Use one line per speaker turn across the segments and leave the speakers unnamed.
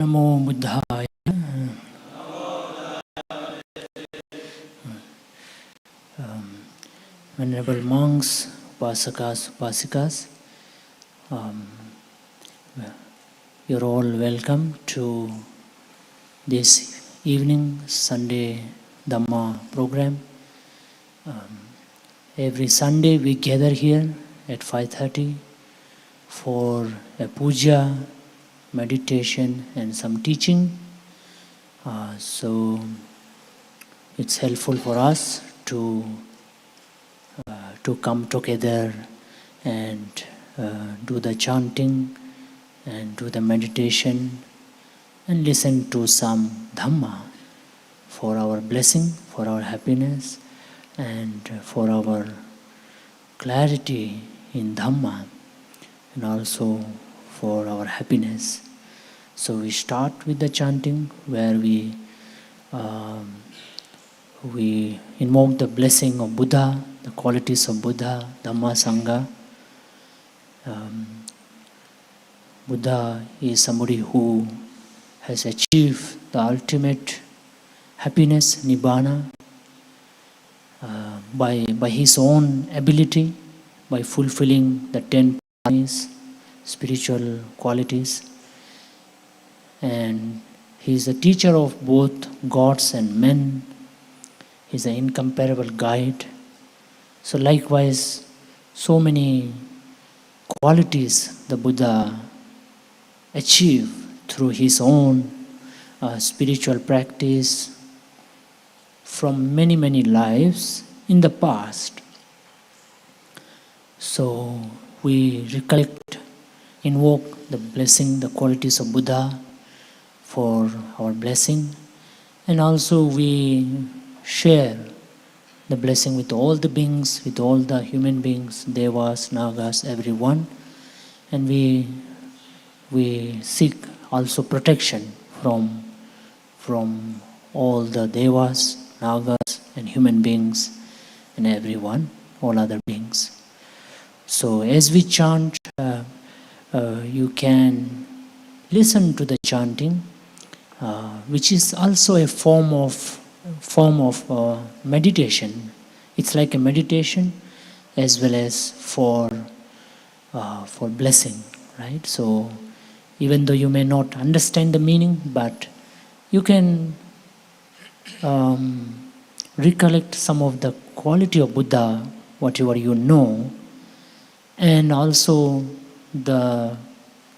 Namo Buddhaya. Venerable monks, upasakas, upasikas, you're all welcome to this evening Sunday Dhamma program. Every Sunday we gather here at 5:30 for a puja, meditation and some teaching. So it's helpful for us to come together and do the chanting and do the meditation and listen to some Dhamma for our blessing, for our happiness and for our clarity in Dhamma and also for our happiness. So we start with the chanting where we invoke the blessing of Buddha, the qualities of Buddha, Dhamma, Sangha. Buddha is somebody who has achieved the ultimate happiness, Nibbana, by his own ability, by fulfilling the 10 spiritual qualities. And he is a teacher of both gods and men. He is an incomparable guide. So likewise, so many qualities the Buddha achieved through his own spiritual practice from many, many lives in the past. So we recollect, invoke the blessing, the qualities of Buddha for our blessing, and also we share the blessing with all the beings, with all the human beings, devas, nagas, everyone, and we seek also protection from all the devas, nagas, and human beings, and everyone, all other beings. So as we chant, you can listen to the chanting, which is also a form of meditation. It's like a meditation as well as for blessing, right? So even though you may not understand the meaning, but you can recollect some of the quality of Buddha, whatever you know, and also the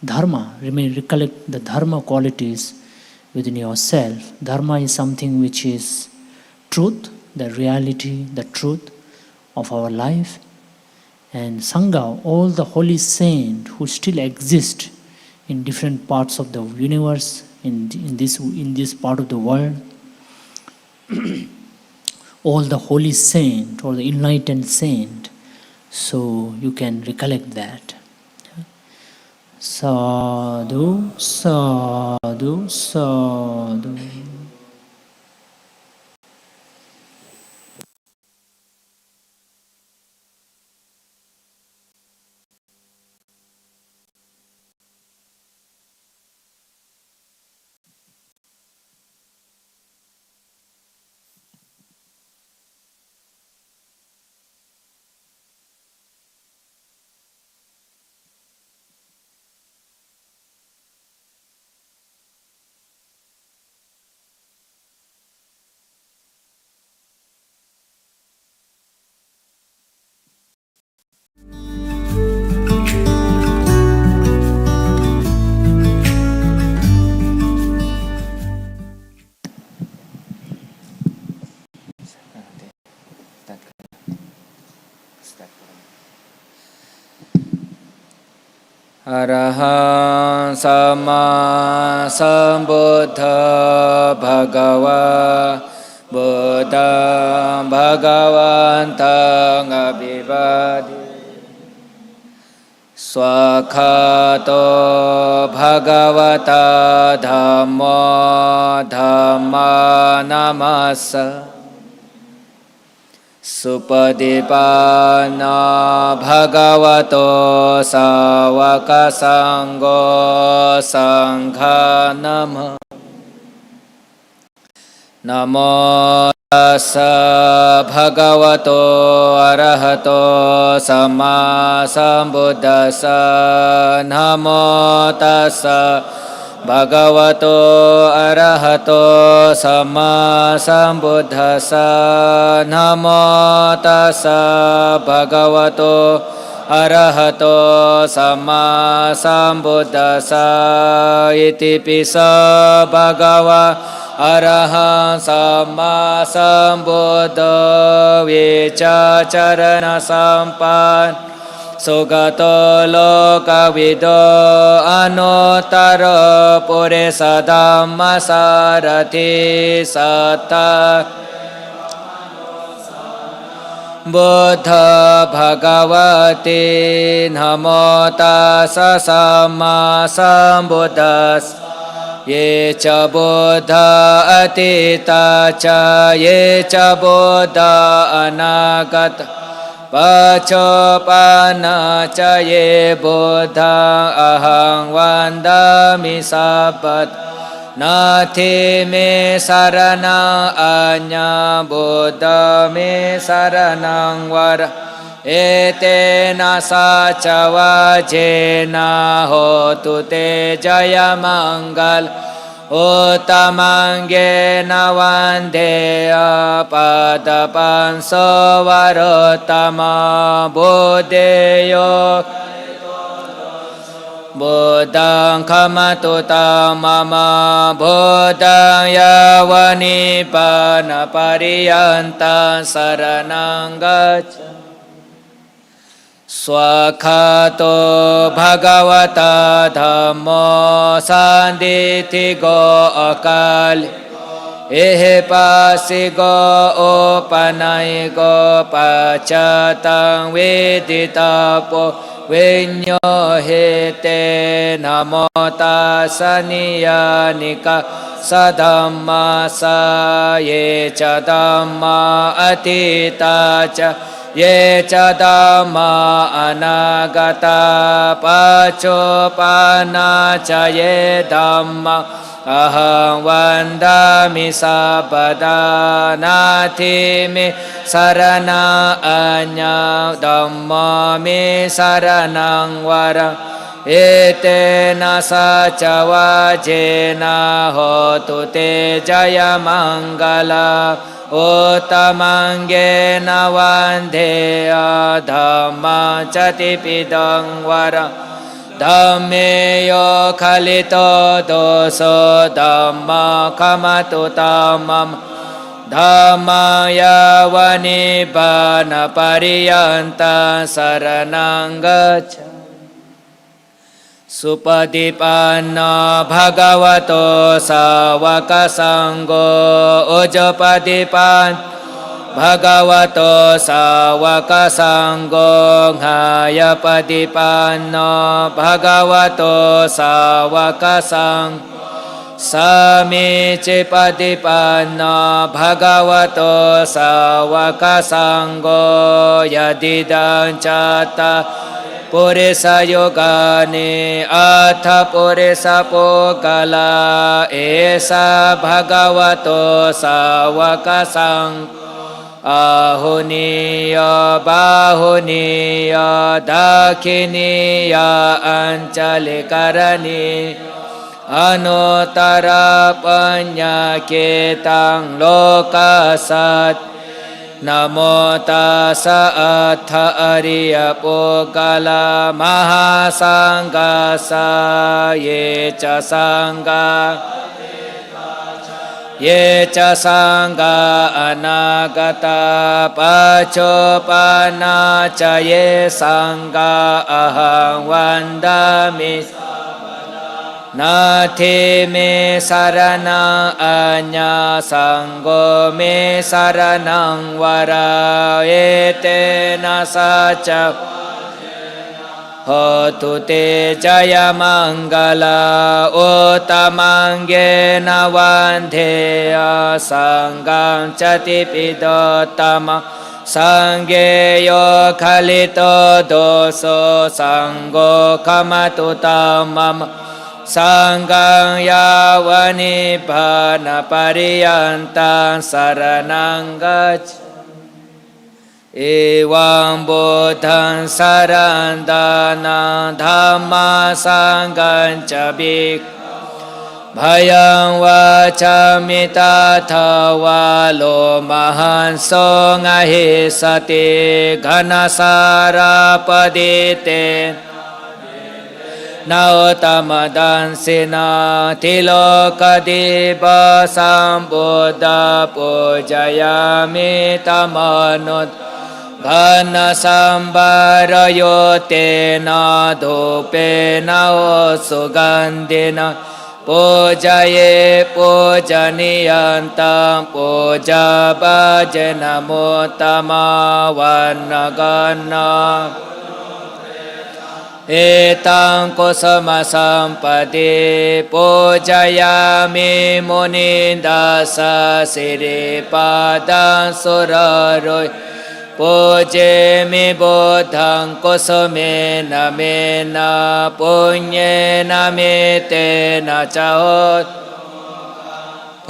Dharma. Recollect the Dharma qualities within yourself. Dharma is something which is truth, the reality, the truth of our life. And Sangha, all the holy saints who still exist in different parts of the universe, in this part of the world, all the holy saint or the enlightened saint, so you can recollect that. Sadhu, sadhu, sadhu.
Arahang Sama Sambuddha Bhagava Buddhang Bhagavantang Abhivadi Swakhato Bhagavata Dhamma Dhamma Namassa สุปฏิปันโนภะคะวะโตสาวกสังโฆสังฆนามานะโมตัสสะภะคะวะโตอะระหะโตสัมมาสัมพุทธัสสะนะโมตัสสะภะคะวะโตอะระหะโตสัมมาสัมพุทธัสสะนะโมตัสสะภะคะวะโตอะระหะโตสัมมาสัมพุทธัสสะอิติปิโสภะคะวะอะระหังสัมมาสัมพุทโธวิชาจารณสัมปันโนสุขโตโลกวิโตอนุตตรปุริสธัมมสารถิสัทธาบุตถะภควตินะโมตัสสะสัมมาสัมพุทธัสสะเยชะบุตถะอติตาจาเยชะบุตถะอนาคตปัจจุปันนาจเยบุตถังอะหังวันดามิสัพพะนาทิเมสารนังอัญญาบุตตะเมสารนังวรเอเตนะสัจวะเจนะโหตุเตจยมังกัลอุตตมังเกนะวันเดอะปัตตปันโสวโรตตมะบุเดโยบุตังขมตุตังมะมะบุตังยาวนิปานะปริยันตังสรณังกัจฉาสวากขาโตภะคะวะตาธัมโมสันทิฏฐิโกอะกาลิเอหิปัสสิโกโอปนัยโกปัจจตังเวทิตาโปวิญโยเหเตนะโมตัสสะนิยานิกะสัทธัมมาสะเยจะธัมมาอทิตาจะเยจะธัมมาอนาคตาปัจจุปันนาจะเยธัมมังอะหังวันดามิสัพพะนานาทิเมสารนังอัญญาธัมมามิสารนังวรเอเตนะสัจวะเจนะโหตุเตจยมังกลาอุตตมังเกนะวันเทอะธัมมังจติปิดังวรธัมเมโยคลิโตโตโสธัมมาคมตุตัมมัมธัมมังยาวนิปานะปริยันตังสรณังกัจฉาสุปฏิปันโนภะคะวะโตสาวกสังโฆอุจจปฏิปันภะคะวะโตสาวกสังโฆหายปฏิปันโนภะคะวะโตสาวกสังโฆสามิจิปฏิปันโนภะคะวะโตสาวกสังโฆยะติตังจัตตาปุริสโยกานิอัฏฐปุริสปุกลาเอสะภะคะวะโตสาวกสังโฆอาหุนิยบาหุนิยดาคินิยอัญจลิกรณีอนุตตรปัญญาเกตังโลกัสสัตนะโมตัสสะอัฏฐอริยปุกลามหาสังกัสสะเยจะสังฆาเยจะสังฆาอนาคตาปัจจุปันนาจะเยสังฆาอะหังวันดามินาทิเมสารนังอัญญาสังโฆเมสารนังวราเอเตนะสัจโหตุเตจยมังกลาอุตตมังเกนะวันเทอะสังฆังจติปิโดตมะ สังเกโยคลิโตโดโสสังโฆขมาตุตามะมะสังฆังยาวนิพพานปริยันตังสรณังกัจฉามิเอวังบุตังสรันดานังธัมมาสังฆังจบิกพยังวาจามิตาทาวาโลมหันโสงะหิสติฆนาสาราปดิเตนาอุตมะดันสินาทิโลกดิบาสัมบุตตะปุจยามิตมนุตฆนาสัมบารโยเตนะธุเปนะโอสุกันตินะปูจาเยปูจานิยันตังปูจาปะเจนะมุตตมะวันนะกันนะเอตังกุสมะสัมปติปูจายามิมุนินดาสะสิริปาดังสุรโรยปูเจมิบุตังกุสเมนะเมนะปุญเยนะเมเตนะจาโหโพ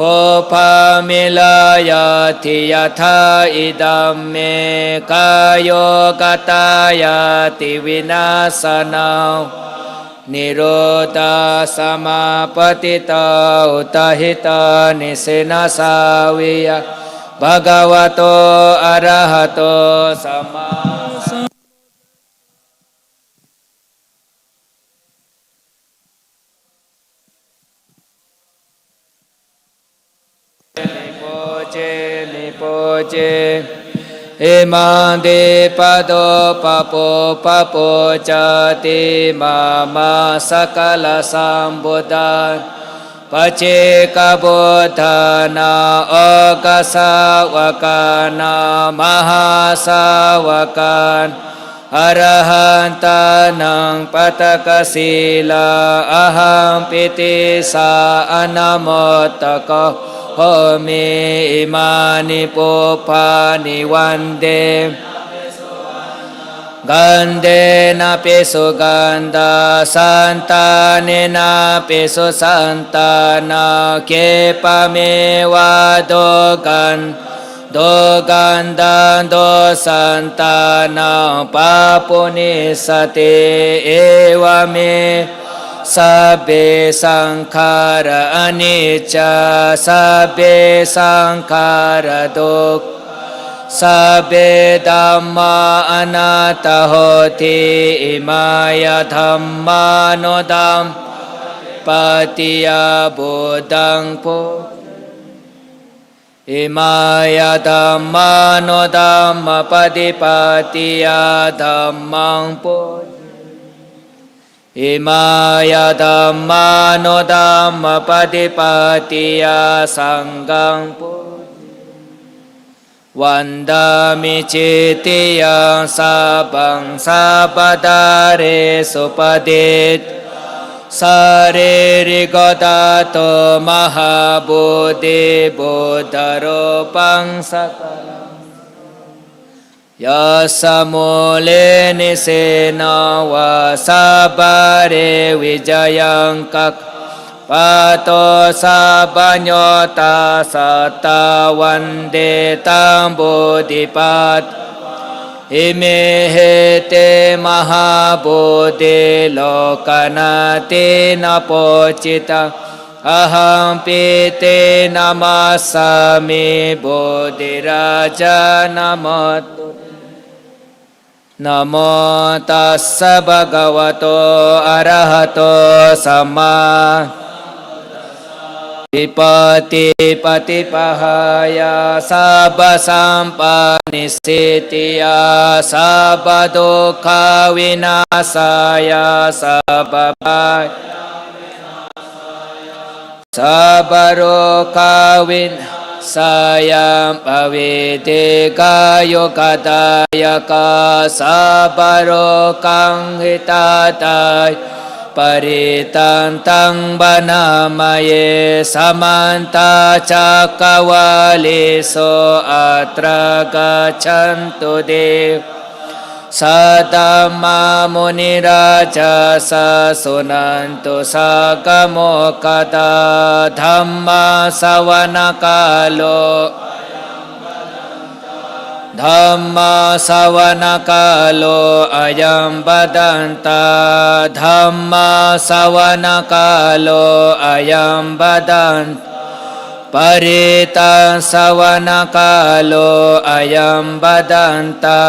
พามิลายาทิยาทาอิดัมเมกายโยกตายาติวินาสนานิโรธาสมาปฏิตาอุตหิตานิเสนาสาวิยะภะคะวะโตอะระหะโตสัมมาสัมมิโปเจเอมันเดปะโตปะโปปะโปจติมามาสกลสัมบุตตาปัจเจกบุตธานาโอกสาวกานามหาสาวกานอรหันตานังปัตตกศีลาอะหังปิติสาอนโมตตะโกโหมิอิมานิปุปปานิวันเดกันเดนะปิสุกันดาสันตาเนนะปิสุสันตานาเกปะเมวะโดกันโดกันดาโดสันตานาปะปุนิสติเอวะเมสัพเพสังขาระอนิจจาสัพเพสังขาระทุกขสัพเพธัมมาอนัตตโหติอิมายะธัมมานุธัมปฏิยาบุตังพุอิมายะธัมมานุธัมมปฏิปฏิยาธัมมังพุอิมายะธัมมานุธัมมปฏิปฏิยาสังฆังพุวันดามิจิติยังสัพพังสัพพดาเรสุปฏิตสาเรริกตาโตมหาบุติบุตโรปังสักลังยัสสมุเลนิเสนาวาสัพพะเรวิจยังกักปัตโตสัพพโญตาสัตตาวันเดตัมบุติปัตอิเมเหเตมหาบุติโลกนาตินะโปจิตาอะหังปิเตนะมัสสามิบุติราชานะโมตุนะโมตัสสะภะคะวะโตอะระหะโตสัมมาอิปติปฏิปหายาสัพพสัมปานิสิติยาสัพพทุกขวินาศายาสัพพปายสัพพโรควินาศายาปวิติกายุกตายกาสัพพโรกังหิตาตาย ปริตันตังบนามเยสมันตาจักกวาลิโสอัตรกชันตุเดสัตตมามุนิราชาสะสุนันตุสักกโมกขตาธัมมาสวนกาโลธัมมาสวนกาโลอายัมบดันตาธัมมาสวนกาโลอายัมบดันปริตังสวนกาโลอายัมบดันตา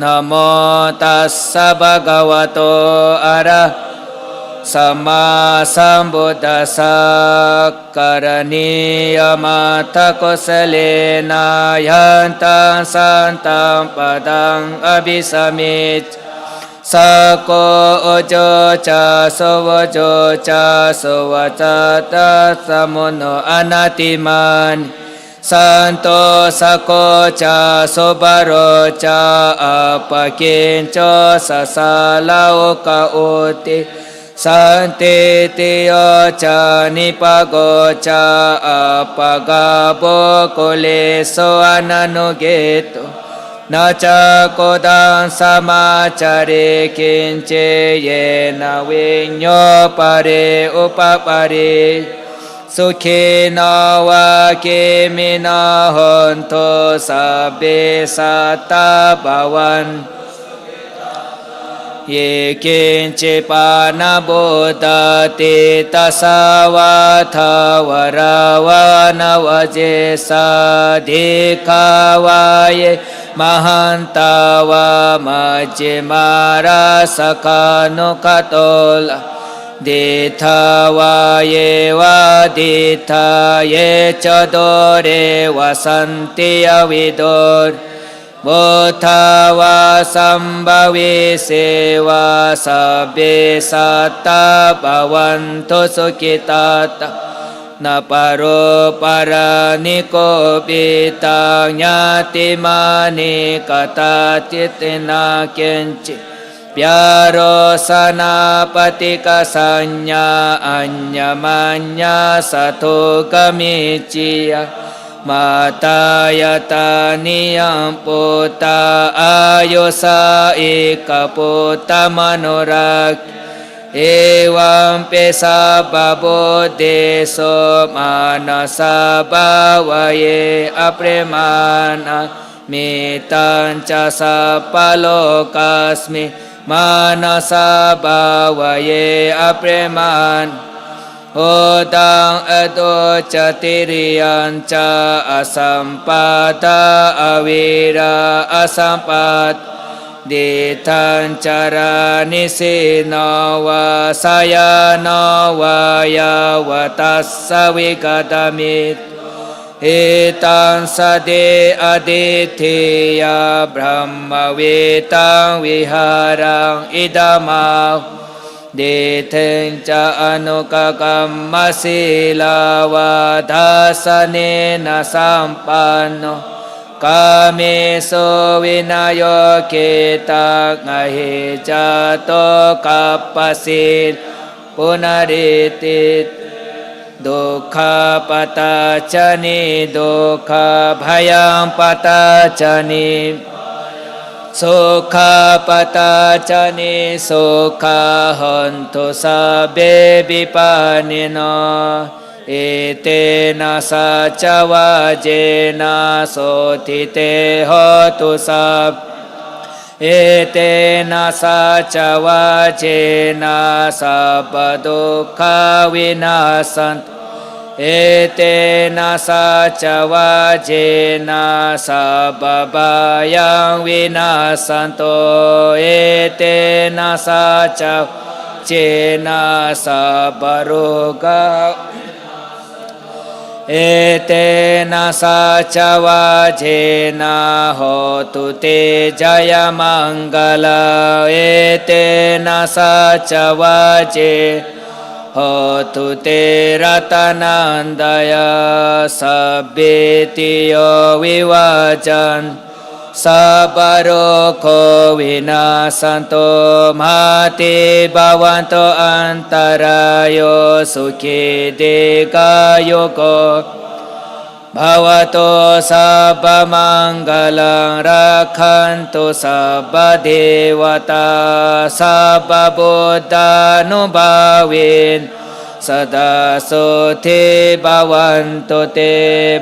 นะโมตัสสะภะคะวะโตอะระสัมมาสัมพุทธัสสะกรณียมัตถกุสเลนะยันตังสันตังปะตังอภิสมิจสโกโอโจจาสวโจจาสวจัตตะสมุโนอนัตติมันสันโตสโกจาสุบโรจาอัปปกินโจสสาลาโอกะอุติสันติติโยจานิปโกจาอัปปกาโปโกเลโสอนันุเกตุนาจักโกดังสมาจาริกินเจเยนะวิญโยปะเรอุปปะเรสุขีนาวะเกมินาหันโตสัพเพสัตตาภวันเยกินจิปานาบุตติตัสสาวะทาวราวานาวเจสาธิกาวายมหันตาวามัจจิมาราสกานุขโตลดิทาวาเยวะดิทาเยจโดเรวสันติอวิโดรบุทธาวาสัมภวิเสวะสัพเพสัตตาภวันตุสุขิตาตานาปโรปารานิโกปิตังญาติมานิกตาจิตนาเกณจิปยโรสนาปฏิกสัญญาอัญญมัญญาสัทุกมิจิยมาตายตานิยัมปุตตาอายุสาอิกปุตตมโนรักเอวัมเปสาบาโบเดโสมานาสาบาวะเยอเปรมานะมิตัญจะสัพพโลกัสมิมานาสาบาวะเยอเปรมานโอตังอโตจติริยัญจาอสัมปาตาอวิราอสัมปัตดิทันจารานิสิโนวาสยโนวายาวตัสสวิกตมิตอิตังสเดอดิทิยาบรมเวตังวิหารังอิดามาดิเทนจะอนุกกรรมศิลาวาทาสเนนะสัมปันโนกาเมสุวินโยเกตังอหิจาโตกัปปสิทปุณริติดุขาปตาจานิดุขาภยังปตาจานิสุขาปตาจานิสุขาหันตุสัพเพวิปานิโนเอเตนะสัจวะเจนะโสทิเตโหตุสัพเอเตนะสัจวะเจนะสัพพทุกขาวินาสันเอเตนะสัจวะเจนะสัพพบายังวินาสันโตเอเตนะสัจเจนะสัพพโรกะเอเตนะสัจวะเจนะโหตุเตจายมังกลาเอเตนะสัจวะเจโหตุเตรัตนันดายาสัพพิติโยวิวาจัน สัพพโรโควินาสันโตมหาติภวันโตอันตรายโยสุขีติกายุโกภวโตสัพพมังคลังรักขันตุสัพพเทวตาสัพพพุทธานุภาเวนสดาโสเทภวันตุเต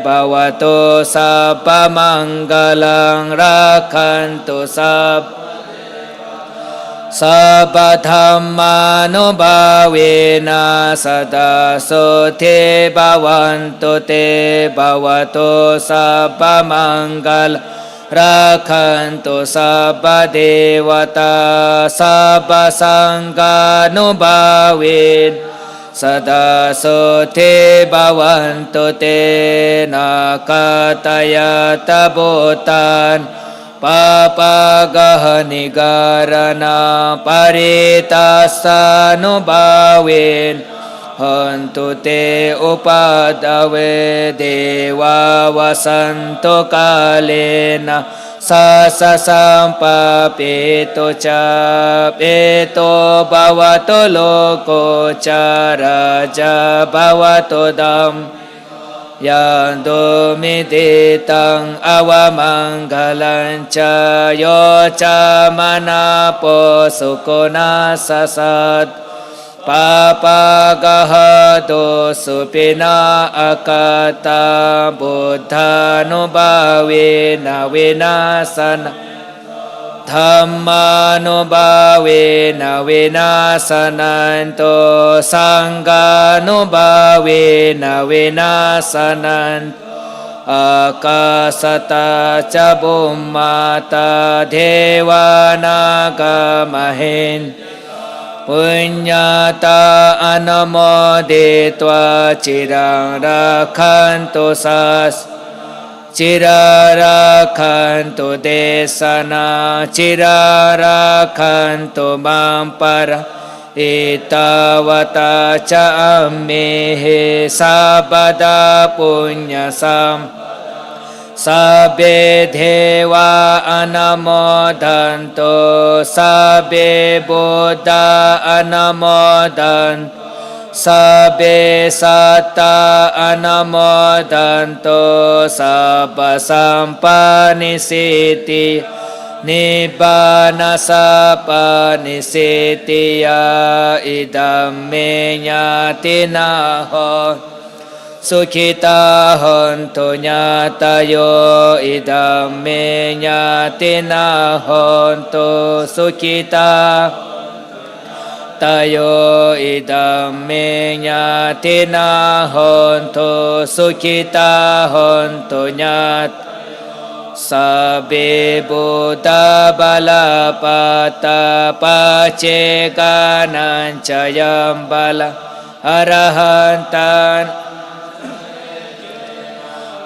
ภวโตสัพพมังคลังรักขันตุสัพพธรรมานุภาเวนะสดาโสเทภวันตุเตภวโตสัพพมังคลังรักขันตุสัพพเทวตาสัพพสังฆานุภาเวนะสดาโสเทภวันตุเตนาคาตายาตโบตานปาปะกะหนิการณาปริตัสสานุภาเวนหันตุเตอุปาทเวเดวาวสันตุกาเลนะสัสสัมปะเปโตจาเปโตภวโตโลโกจาราจาภวโตธัมยันโตมิติตังอวมังคลัญจโยจามนาโปสุโกนาสสัตปาปะกะหะโตสุปินาอากาตาบุทธานุภาเวนะเวนัสสนะธรรมานุภาเวนะเวนัสสนันโตสังฆานุภาเวนะเวนัสสนันโตอากาสตาจะบุมมาตาเทวานากามเห็นปุญญาตาอนโมเดตวาจิรังราคันตุสัสจิราราคันตุเดสนาจิราราคันตุมัมปะระอิตาวตาจะอัมเมเหสัพพดาปุญญาสัมสัพเพเทวาอนโมทันโตสัพเพบุตตาอนโมทันโตสัพเพสัตตาอนโมทันโตสัพพสัมปานิสิตินิพพานัสสัพพานิสิติยาอิดัมเมญาตินาโหสุขิตาหันตุญาตโยอิดัมเมญาตินาหันตุสุขิตาตโยอิดัมเมญาตินาหันตุสุขิตาหันตุญาตสัพเพบุตตาบาลปัตตาปัจเจกานัญจยัมบาลอรหันตัน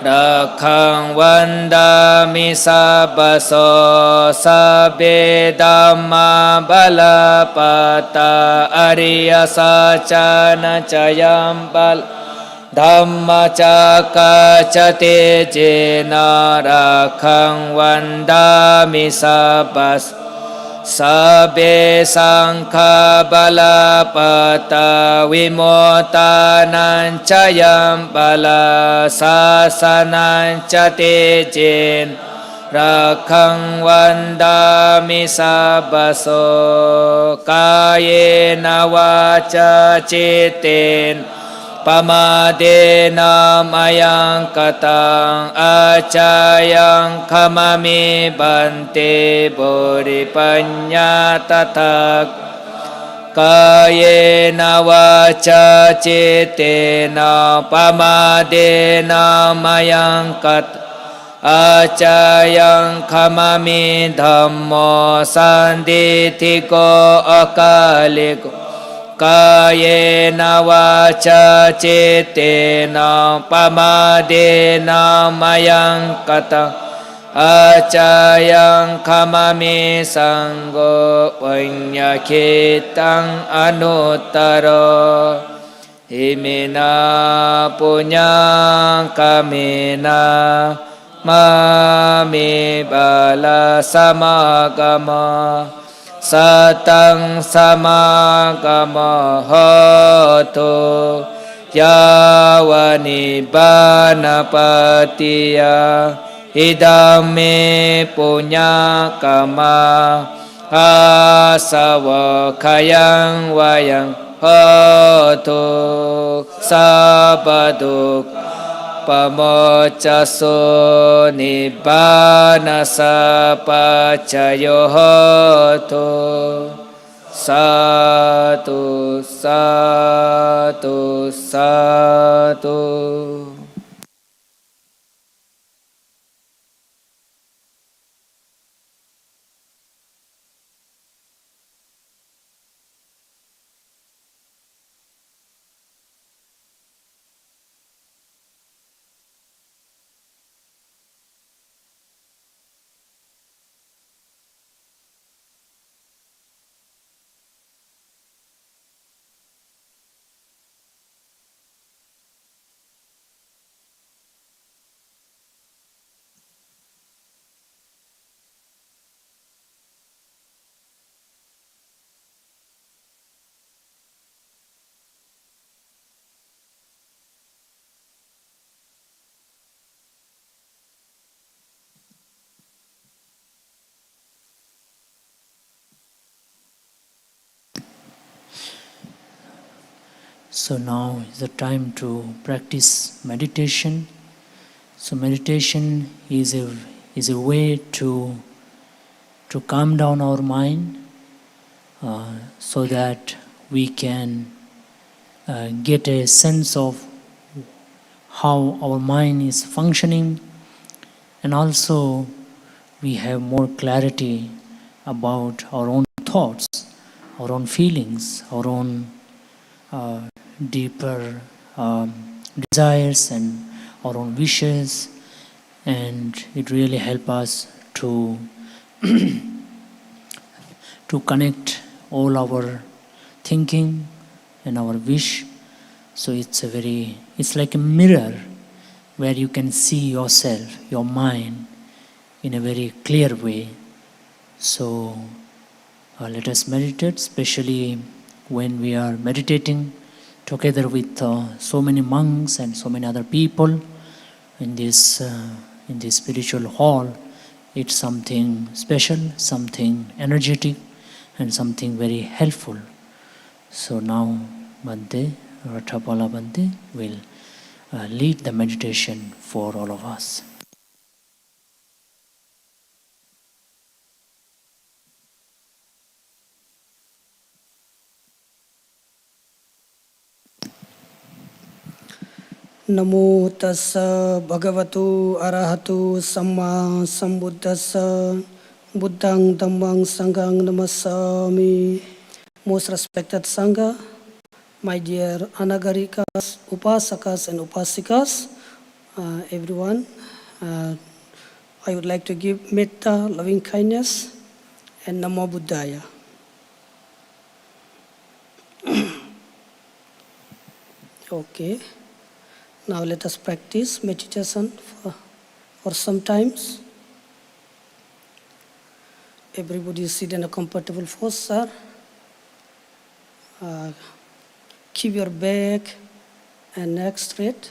รักขังวันดามิสัพพโสสัพเพธัมมาบาลปัตตาอริยสัจจานัญจยัมบาลธัมมจักกัจจเตเจนะรักขังวันดามิสัพพโสสัพเพสังฆาบาลปัตตาวิโมตตานัญจยัมบาลาสาสนัญจเตเจนรักขังวันดามิสัพพโสกายเยนวาจาจิตเตนปมาเดนะมายังกตังอาจายังขมามิบันเตบุริปัญญาตถากายเยนวาจาจิตเตนะปมาเดนะมายังกัตอาจายังขมามิธัมโมสันติทิโกอกาลิโกกายเยนวาจาจิตเตนะปมาเดนะมายังกตังอาจายังขมามิสังโฆปัญญาคิตังอนุตตรอิมินาปุญญังกามินา ma me bala samagama satang samagama hotu yawani banapatiya idame punya kama asawakayang wayang hotu sabaduk pamocaso nibbana sapacayo hotu satu satu satu.
So now is the time to practice meditation. So meditation is a way to calm down our mind, so that we can get a sense of how our mind is functioning, and also we have more clarity about our own thoughts, our own feelings, our own deeper desires and our own wishes, and it really helps us to connect all our thinking and our wish. So it's like a mirror where you can see yourself, your mind, in a very clear way. So let us meditate, especially when we are meditating together with so many monks and so many other people in this spiritual hall. It's something special, something energetic, and something very helpful. So now Bhante, Rathapala Bhante will lead the meditation for all of us.
Namo tassa bhagavato arahato samma sambuddhassa buddhang dhammang sanghang namassami. Most respected Sangha, my dear Anagarikas, Upasakas and Upasikas, everyone, I would like to give metta, loving kindness, and Namo Buddhaya. Okay. Now let us practice meditation for some times. Everybody sit in a comfortable posture. Keep your back and neck straight.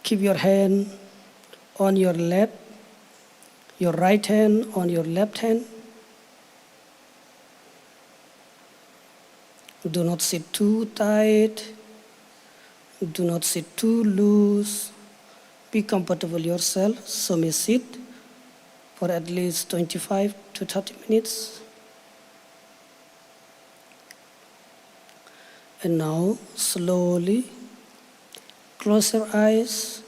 Keep your hand on your lap, your right hand on your left hand. Do not sit too tight. Do not sit too loose. Be comfortable yourself. So may sit for at least 25 to 30 minutes. And now, slowly, close your eyes.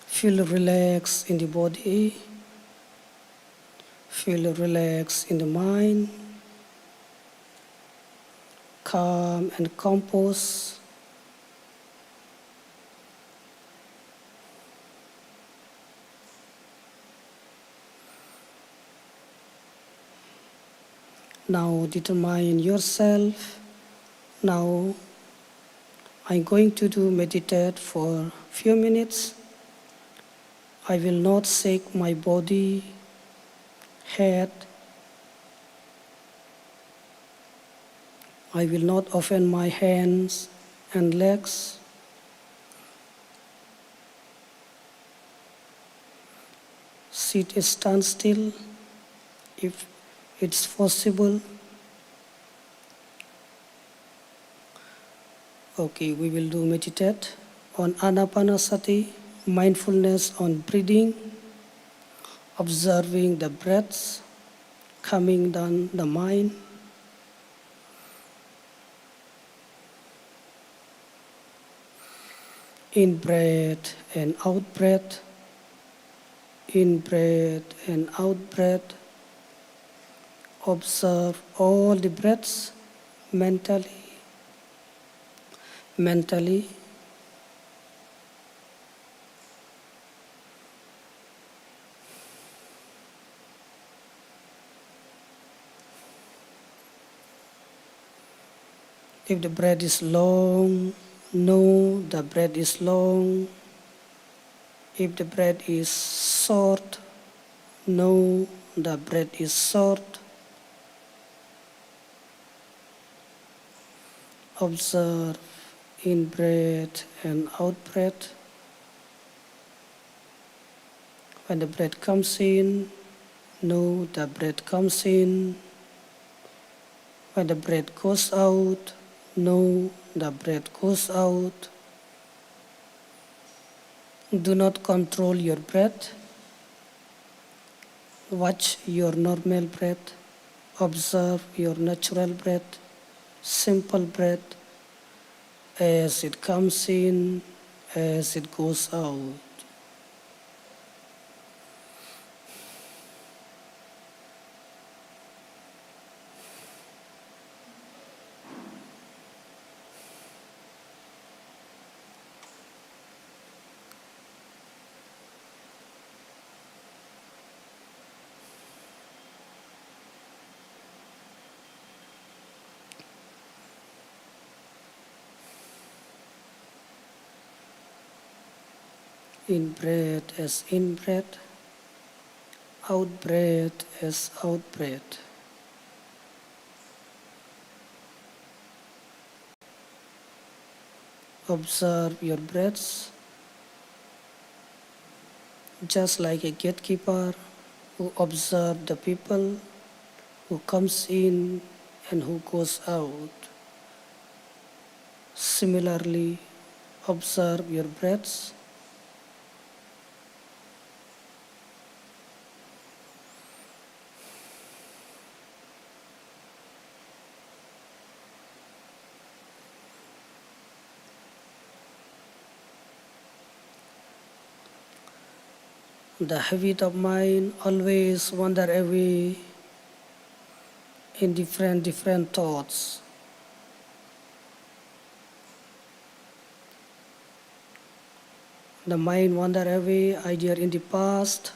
Feel relaxed in the body. Feel relaxed in the mind. Calm and composed. Now determine yourself. Now I'm going to do meditate for a few minutes. I will not shake my body, head. I will not open my hands and legs. Sit stand still if it's possible. Okay, we will do meditate on anapanasati, mindfulness on breathing, observing the breaths, calming down the mind. In breath and out breath, in breath and out breath. Observe all the breaths mentally. If the breath is long, know the breath is long. If the breath is short, know the breath is short. Observe in breath and out breath. When the breath comes in, know the breath comes in. When the breath goes out, know the breath goes out. Do not control your breath. Watch your normal breath. Observe your natural breath, simple breath, as it comes in, as it goes out. In breath as in breath, out breath as out breath. Observe your breaths just like a gatekeeper who observes the people who comes in and who goes out. Similarly, observe your breaths. The habit of mind always wander away in different thoughts. The mind wander away either in the past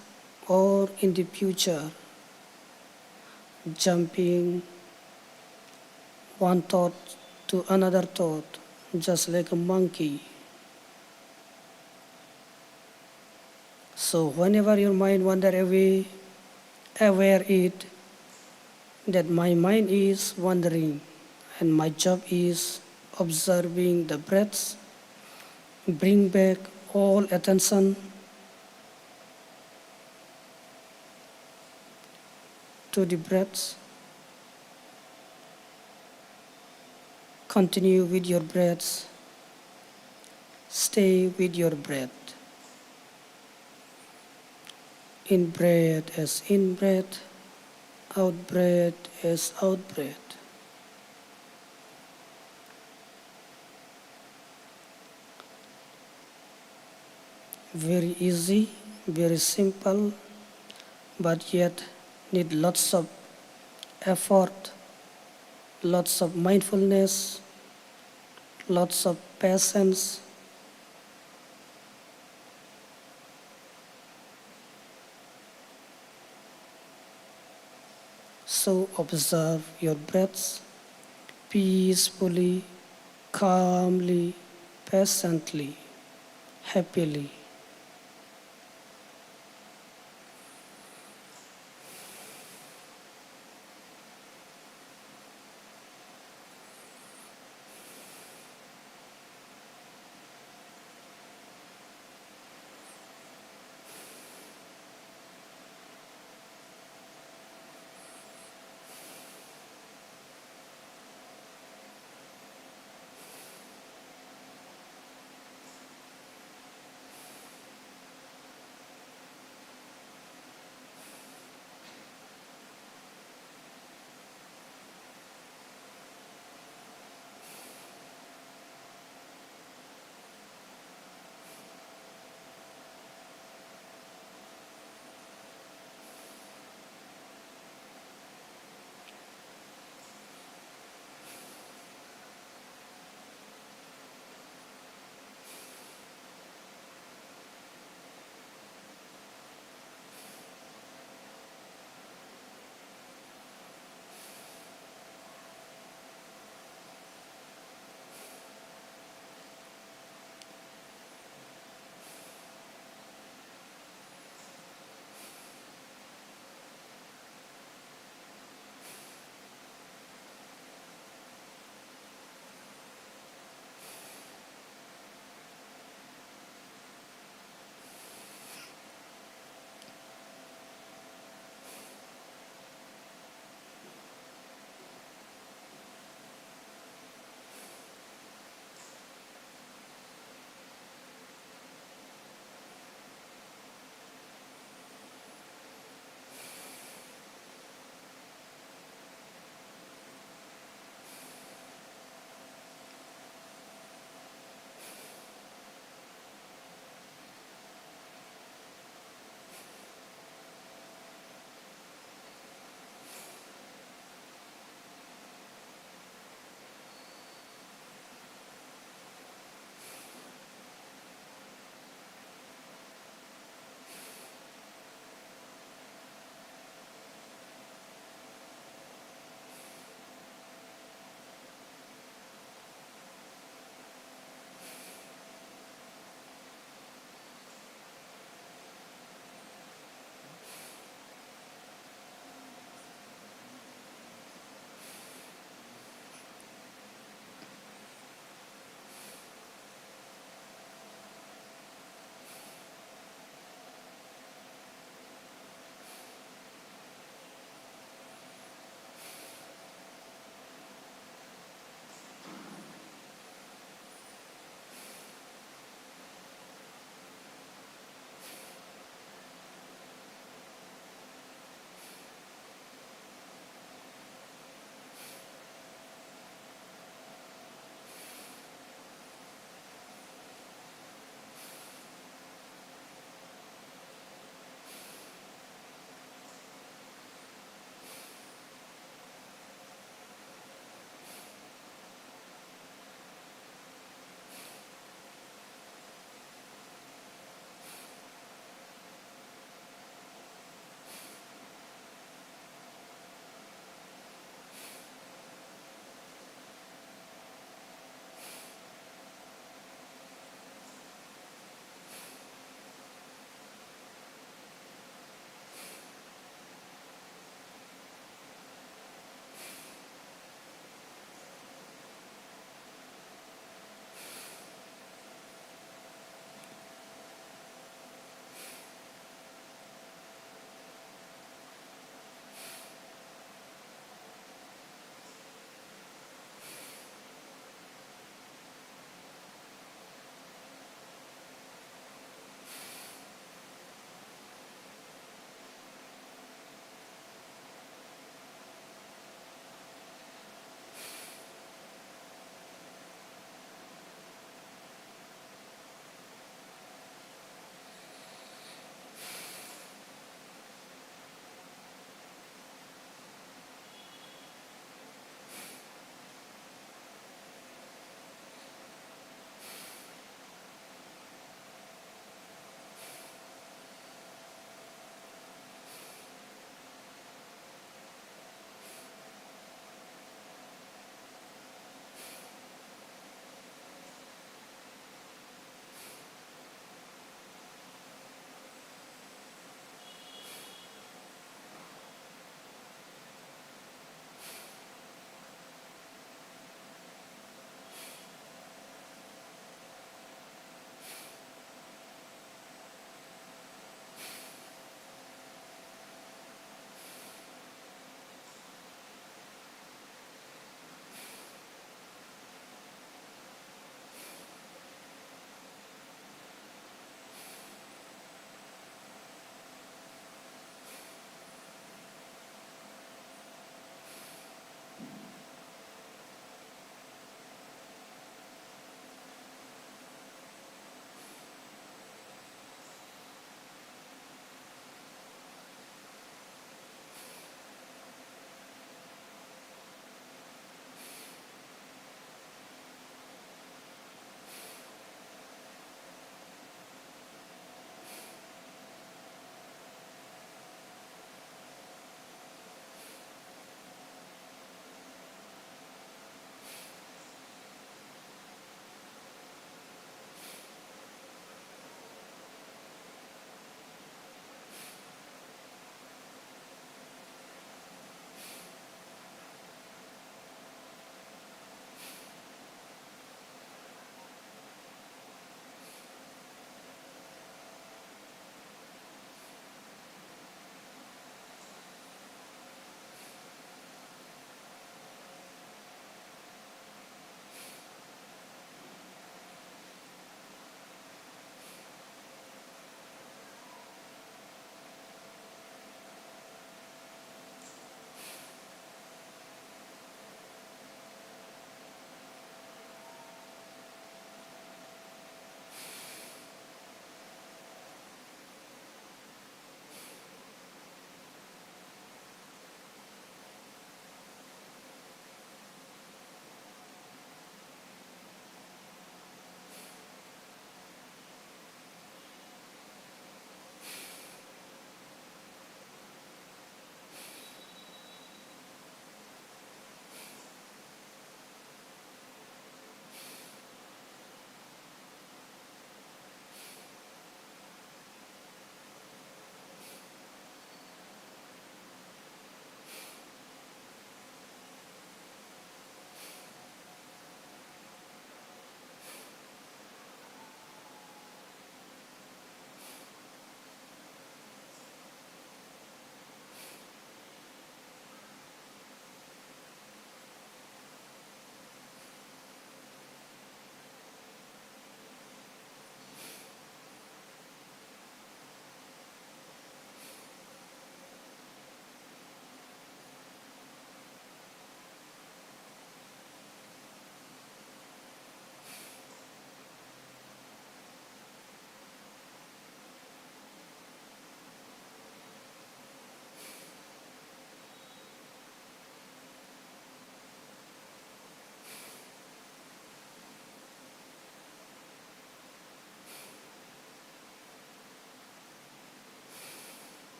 or in the future, jumping one thought to another thought, just like a monkey. So whenever your mind wander away, aware it that my mind is wandering and my job is observing the breaths. Bring back all attention to the breaths. Continue with your breaths. Stay with your breath. In breath as in breath, out breath as out breath. Very easy, very simple, but yet need lots of effort, lots of mindfulness, lots of patience. So observe your breaths peacefully, calmly, patiently, happily.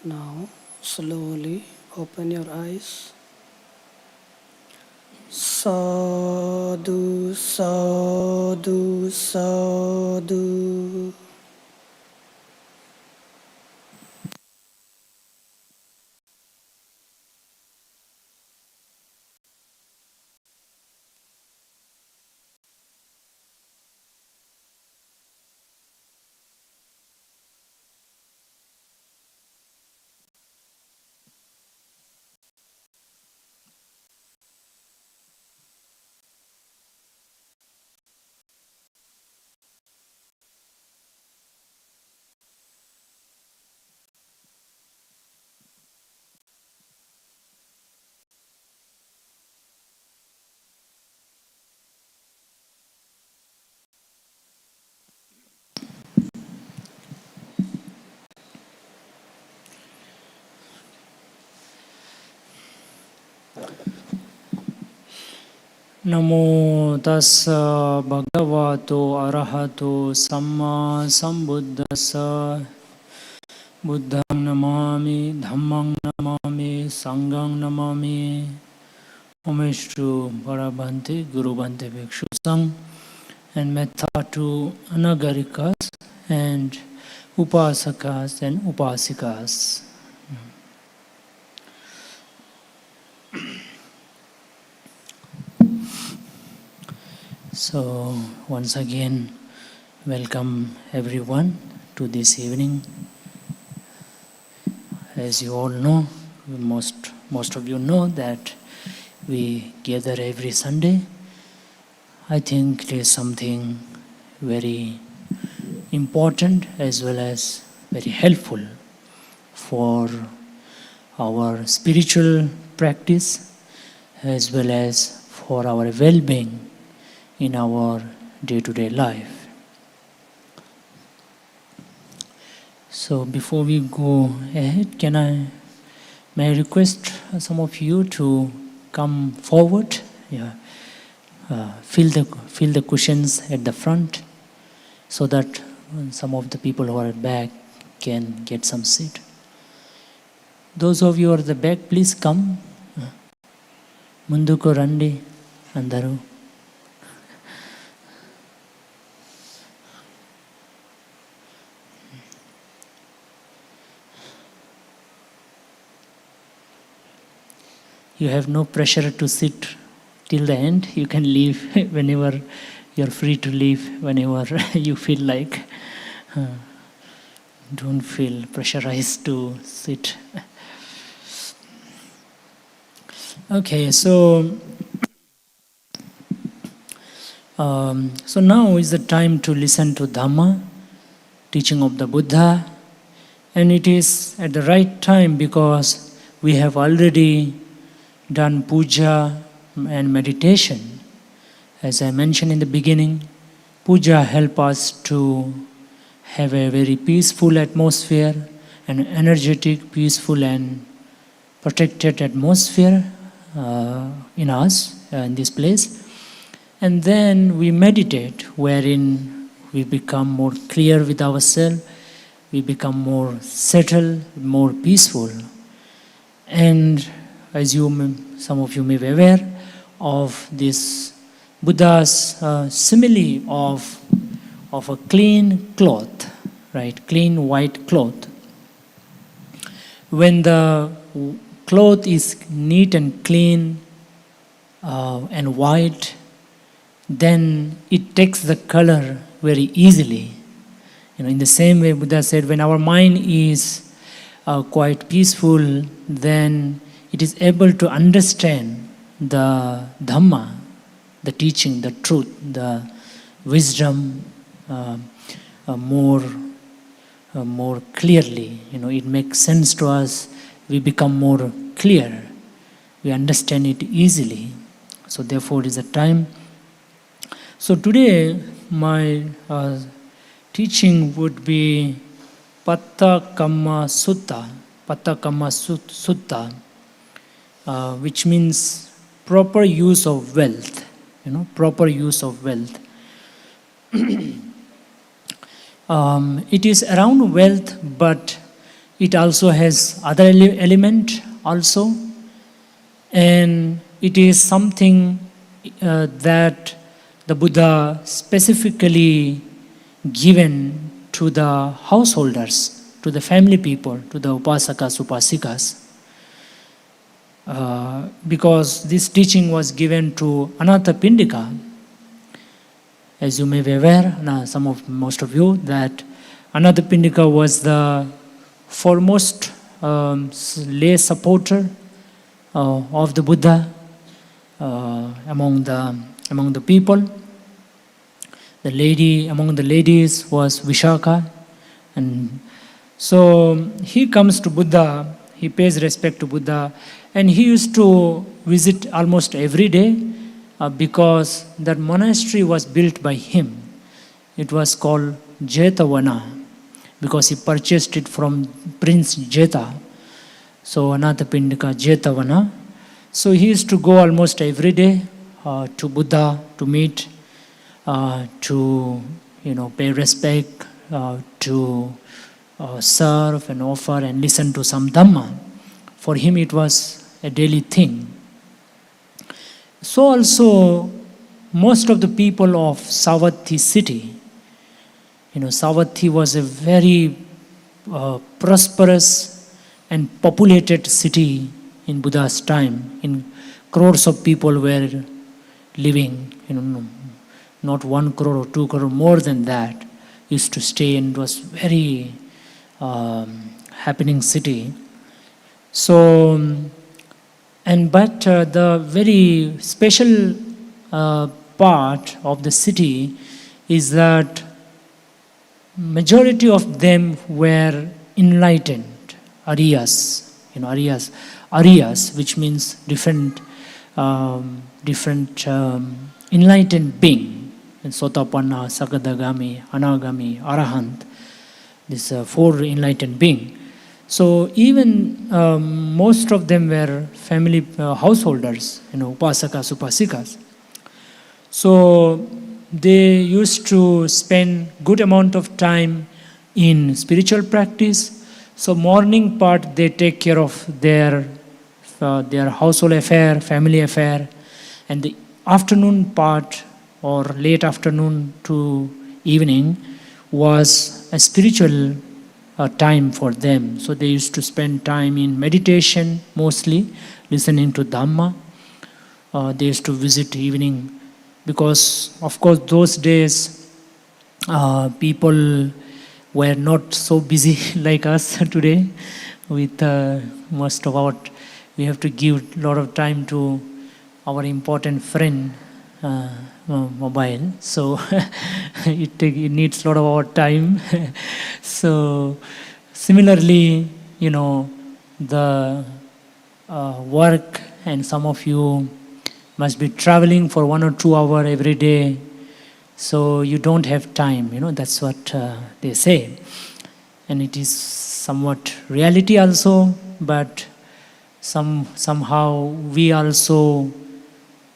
Now, slowly open your eyes. Sadhu, sadhu, sadhu.
Namo tassa bhagavato arahato samma sambuddhassa Buddhang namami, Dhammang namami, Sanghang namami. Homage to Parabhante, Guru Bhante Bhikshu Sangh, and metta to Anagarikas and Upasakas and Upasikas. So, once again, welcome everyone to this evening. As you all know, most of you know that we gather every Sunday. I think it is something very important as well as very helpful for our spiritual practice as well as for our well-being in our day-to-day life. So before we go ahead, may I request some of you to come forward? Yeah. Fill the cushions at the front so that some of the people who are at back can get some seat. Those of you who are at the back, please come. Munduku randi andaru. You have no pressure to sit till the end. You can leave whenever you're free to leave, whenever you feel like. Don't feel pressurized to sit. Okay, so now is the time to listen to Dhamma, teaching of the Buddha, and it is at the right time because we have already done puja and meditation. As I mentioned in the beginning, puja helps us to have a very peaceful atmosphere, an energetic, peaceful and protected atmosphere in us, in this place. And then we meditate, wherein we become more clear with ourselves, we become more settled, more peaceful. And as some of you may be aware of this Buddha's simile of a clean cloth, right? Clean white cloth. When the cloth is neat and clean and white, then it takes the color very easily. In the same way Buddha said, when our mind is quite peaceful, then it is able to understand the Dhamma, the teaching, the truth, the wisdom more clearly. It makes sense to us. We become more clear. We understand it easily. So therefore it is a time. So today my teaching would be Patta Kamma Sutta. Patta Kamma Sutta. Which means proper use of wealth, proper use of wealth. It is around wealth, but It also has other element also, and it is something that the Buddha specifically given to the householders, to the family people, to the upasakas, upasikas. Because this teaching was given to Anathapindika. As you may be aware, most of you, that Anathapindika was the foremost lay supporter of the Buddha among the people. The lady among the ladies was Vishaka, and so he comes to Buddha. He pays respect to Buddha, and he used to visit almost every day because that monastery was built by him. It was called Jetavana because he purchased it from Prince Jeta. So Anathapindika Jetavana. So he used to go almost every day to Buddha to meet, to pay respect, to serve and offer and listen to some Dhamma. For him it was a daily thing. So also most of the people of Savatthi city, Savatthi was a very prosperous and populated city in Buddha's time. In crores of people were living, not 1 crore or 2 crore, more than that used to stay, and it was very happening city. So, but the very special part of the city is that majority of them were enlightened, Aryas, Aryas, which means different enlightened being, and Sotapanna, Sakadagami, Anagami, Arahant, these 4 enlightened being. So even most of them were family householders, upasakas, upasikas. So they used to spend good amount of time in spiritual practice. So morning part they take care of their household affair, family affair, and the afternoon part or late afternoon to evening was a spiritual time for them. So they used to spend time in meditation, mostly listening to Dhamma. They used to visit evening because, of course, those days people were not so busy like us today. With most of our, we have to give a lot of time to our important friend mobile. So it needs a lot of our time. So similarly, the work, and some of you must be traveling for 1 or 2 hours every day. So you don't have time, that's what they say. And it is somewhat reality also, but somehow we also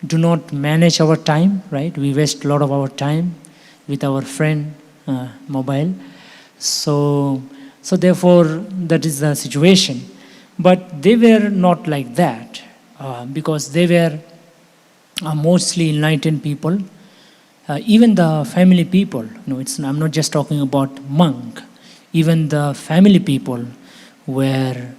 do not manage our time, right? We waste a lot of our time with our friend mobile. So therefore, that is the situation. But they were not like that because they were mostly enlightened people. Even the family people, I'm not just talking about monk. Even the family people were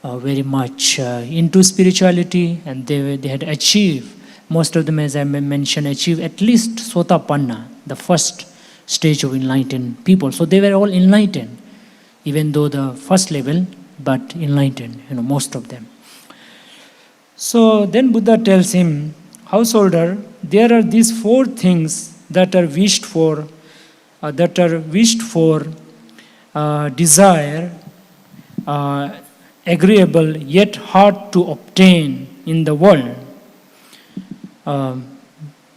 very much into spirituality, and they had achieved, most of them, as I mentioned, achieved at least Sotapanna, the first stage of enlightened people. So they were all enlightened, even though the first level, but enlightened, most of them. So then Buddha tells him, householder, there are these 4 things that are wished for, desire, agreeable yet hard to obtain in the world.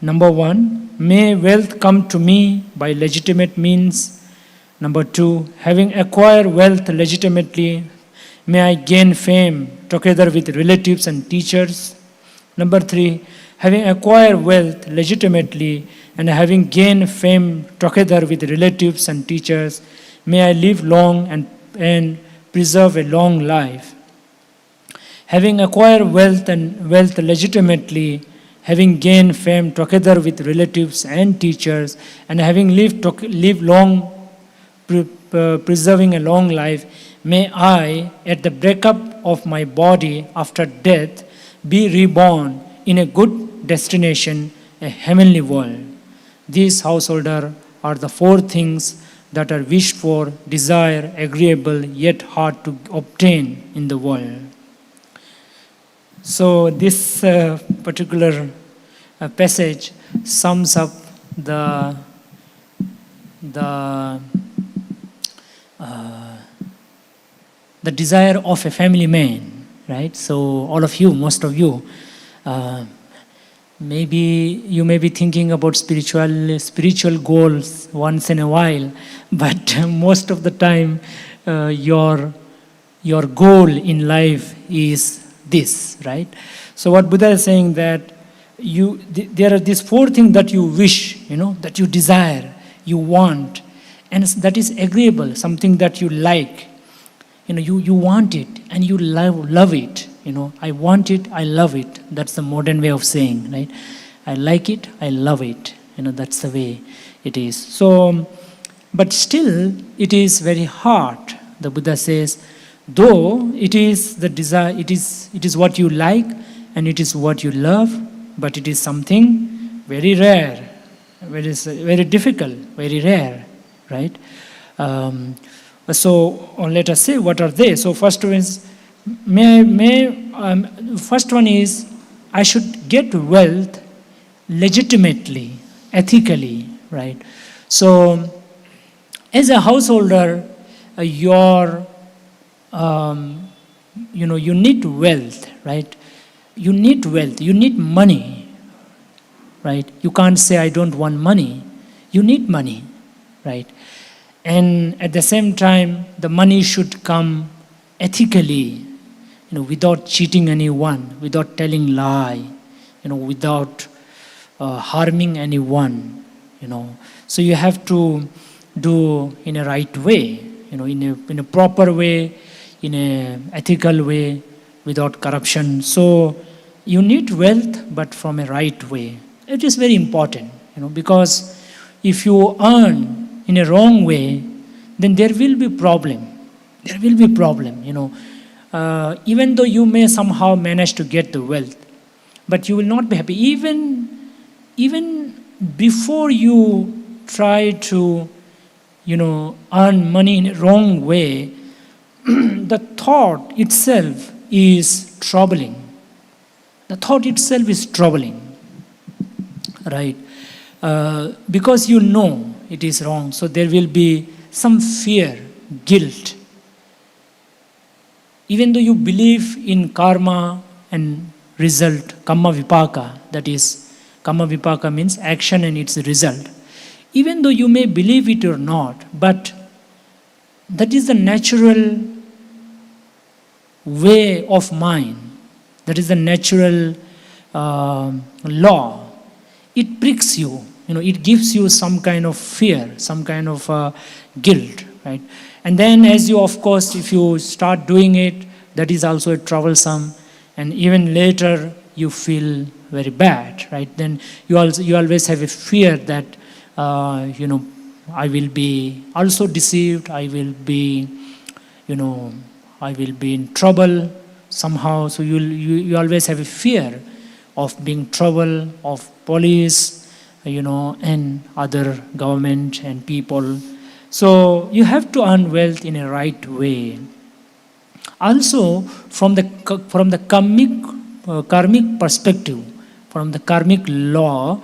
Number 1, may wealth come to me by legitimate means. Number 2, having acquired wealth legitimately, may I gain fame together with relatives and teachers. Number 3, having acquired wealth legitimately and having gained fame together with relatives and teachers, may I live long and preserve a long life. Having acquired wealth and wealth legitimately, having gained fame together with relatives and teachers, and having lived long, preserving a long life, may I, at the breakup of my body after death, be reborn in a good destination, a heavenly world. These, householder, are the 4 things that are wished for, desired, agreeable, yet hard to obtain in the world. So this particular passage sums up the desire of a family man, right? So all of you, most of you, maybe you may be thinking about spiritual goals once in a while, but most of the time your goal in life is this, right? So what Buddha is saying that there are these 4 things that you wish, that you desire, you want, and that is agreeable, something that you like. You want it and you love it. I want it, I love it. That's the modern way of saying, right? I like it, I love it. That's the way it is. So, but still, it is very hard. The Buddha says, though it is the desire, it is what you like and it is what you love, but it is something very rare, very difficult, very rare, right? So let us say what are they. So first one is, first one is, I should get wealth legitimately, ethically, right? So as a householder, you need wealth, right? You need wealth, you need money, right? You can't say I don't want money. You need money, right? And at the same time, the money should come ethically, without cheating anyone, without telling lie, without harming anyone, So you have to do in a right way, in a proper way, in a ethical way, without corruption. So you need wealth, but from a right way. It is very important, because if you earn in a wrong way, then there will be problem. There will be problem, even though you may somehow manage to get the wealth, but you will not be happy. Even before you try to, earn money in a wrong way, the thought itself is troubling. The thought itself is troubling, right? Because it is wrong, so there will be some fear, guilt. Even though you believe in karma and result, karma vipaka, that is, karma vipaka means action and its result. Even though you may believe it or not, but that is the natural way of mind. That is the natural law. It pricks you. It gives you some kind of fear, some kind of guilt, right? And then as you, of course, if you start doing it, that is also troublesome. And even later, you feel very bad, right? Then you always have a fear that, I will be also deceived. I will be in trouble somehow. So you always have a fear of being trouble, of police, and other government and people. So you have to earn wealth in a right way. Also, from the karmic perspective, from the karmic law,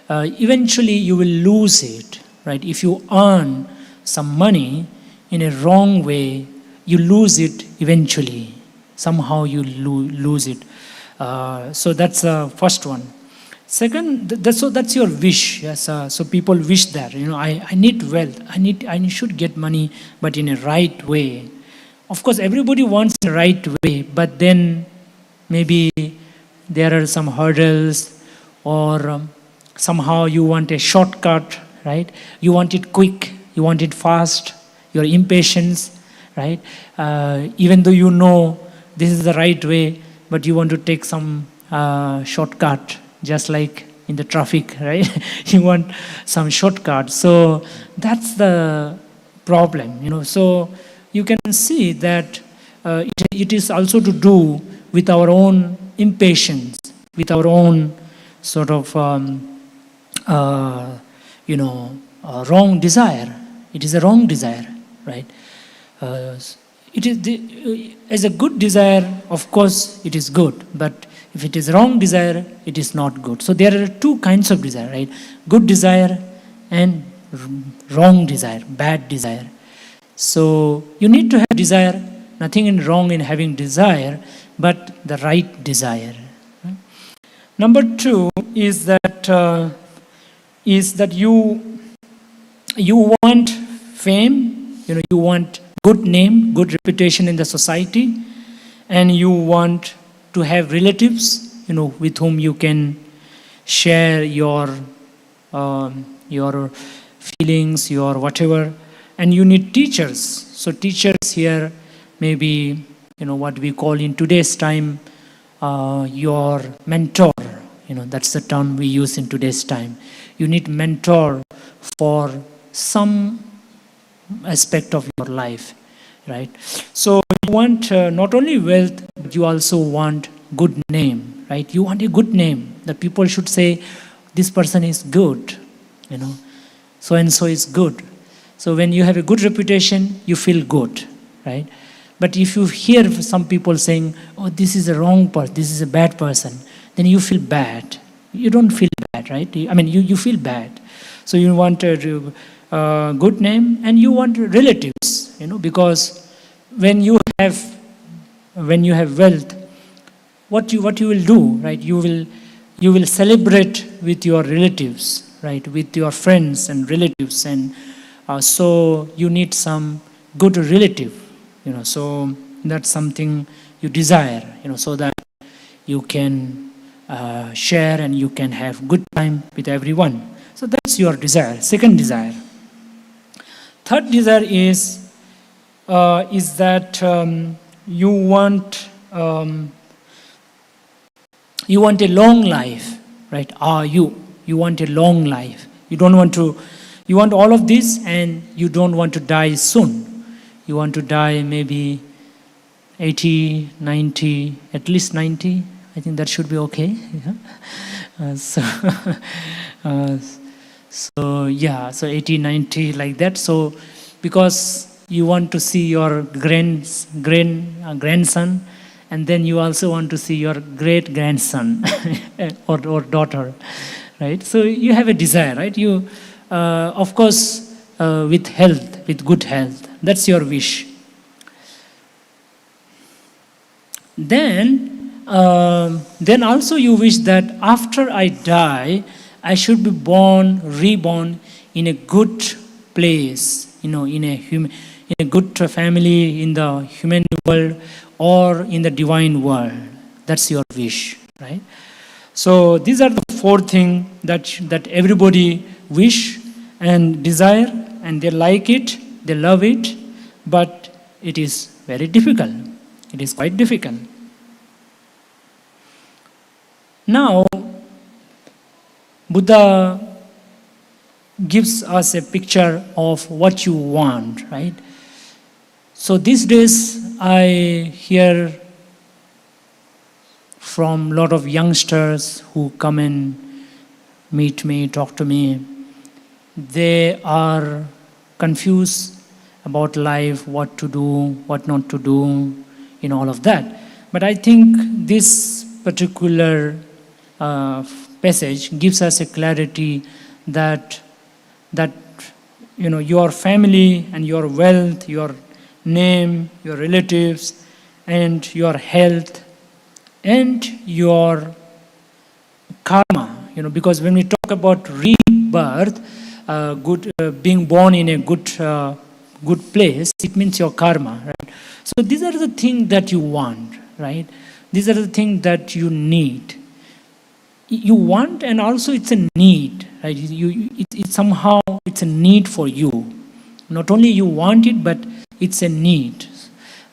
eventually you will lose it, right? If you earn some money in a wrong way, you lose it eventually. Somehow you lose it. So that's the first one. Second, that's your wish. Yes. So people wish that, I need wealth. I should get money, but in a right way. Of course, everybody wants the right way, but then maybe there are some hurdles, or somehow you want a shortcut, right? You want it quick, you want it fast, you're impatient, right? Even though you know this is the right way, but you want to take some shortcut, just like in the traffic, right? You want some shortcut. So that's the problem, So you can see that it is also to do with our own impatience, with our own sort of, wrong desire. It is a wrong desire, right? Uh, it is as a good desire, of course, it is good, but if it is wrong desire, it is not good. So there are two kinds of desire, right? Good desire and wrong desire, bad desire. So you need to have desire. Nothing wrong in having desire, but the right desire. Number two is that you want fame, you want good name, good reputation in the society, and you want to have relatives, with whom you can share your feelings, your whatever, and you need teachers. So teachers here may be, what we call in today's time, your mentor. That's the term we use in today's time. You need mentor for some aspect of your life, right? So you want not only wealth, but you also want good name, right? You want a good name, that people should say, this person is good, so and so is good. So when you have a good reputation, you feel good, right? But if you hear some people saying, oh, this is a wrong person, this is a bad person, then you feel bad. You don't feel bad, right? You feel bad. So you want a good name, and you want relatives, because when you have wealth, what you will do, right? You will celebrate with your relatives, right? With your friends and relatives, and so you need some good relative, So that's something you desire, so that you can share and you can have good time with everyone. So that's your desire. Second desire. Third desire is that you want a long life, right? You want a long life. You want all of this, and you don't want to die soon. You want to die maybe 80, 90, at least 90. I think that should be okay. So 80, 90, like that. So because you want to see your grandson, and then you also want to see your great grandson or daughter, right? So you have a desire, right? You, of course, with health, with good health, that's your wish. Then also you wish that after I die, I should be reborn in a good place, in a good family, in the human world or in the divine world. That's your wish, right? So these are the four things that everybody wish and desire, and they like it, they love it, but it is very difficult. It is quite difficult. Now, Buddha gives us a picture of what you want, right? So these days, I hear from a lot of youngsters who come and meet me, talk to me. They are confused about life, what to do, what not to do, all of that. But I think this particular passage gives us a clarity that your family and your wealth, your name, your relatives, and your health, and your karma. Because when we talk about rebirth, being born in a good place, it means your karma, right? So these are the things that you want, right? These are the things that you need. You want, and also it's a need, right? It's somehow it's a need for you. Not only you want it, but it's a need,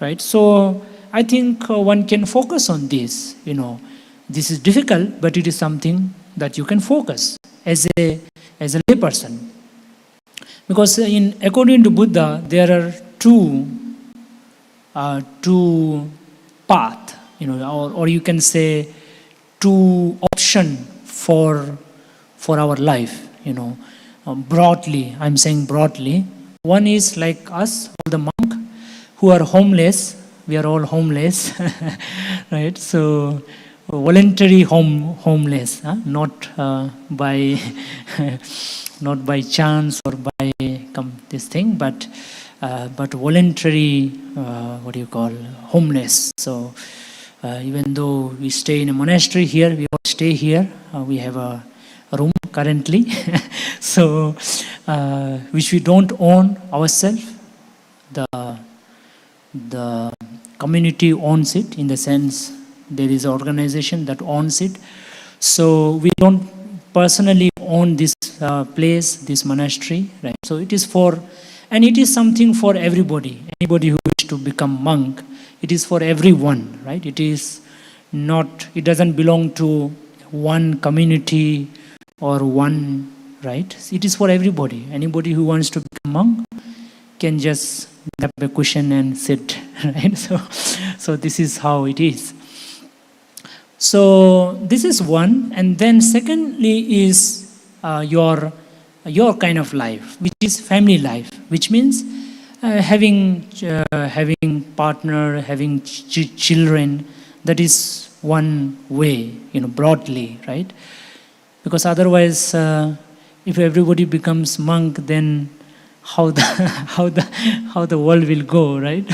right? So I think one can focus on this. This is difficult, but it is something that you can focus as a layperson. Because according to Buddha, there are two path, or you can say two option for our life. Broadly, I'm saying broadly. One is like us, all the monk who are homeless. We are all homeless, right? So voluntary homeless, not by not by chance or by this thing, but voluntary, homeless. So even though we stay in a monastery here, we all stay here. We have a room currently, so which we don't own ourselves. The community owns it, in the sense there is an organization that owns it. So we don't personally own this place, this monastery, right? So it is and it is something for everybody. Anybody who wishes to become monk, it is for everyone, right? It doesn't belong to one community or one, right? It is for everybody. Anybody who wants to become monk can just grab a cushion and sit, right? So this is how it is. So this is one, and then secondly is your kind of life, which is family life, which means having partner, having children. That is one way, broadly, right? Because otherwise, if everybody becomes monk, then how the world will go, right?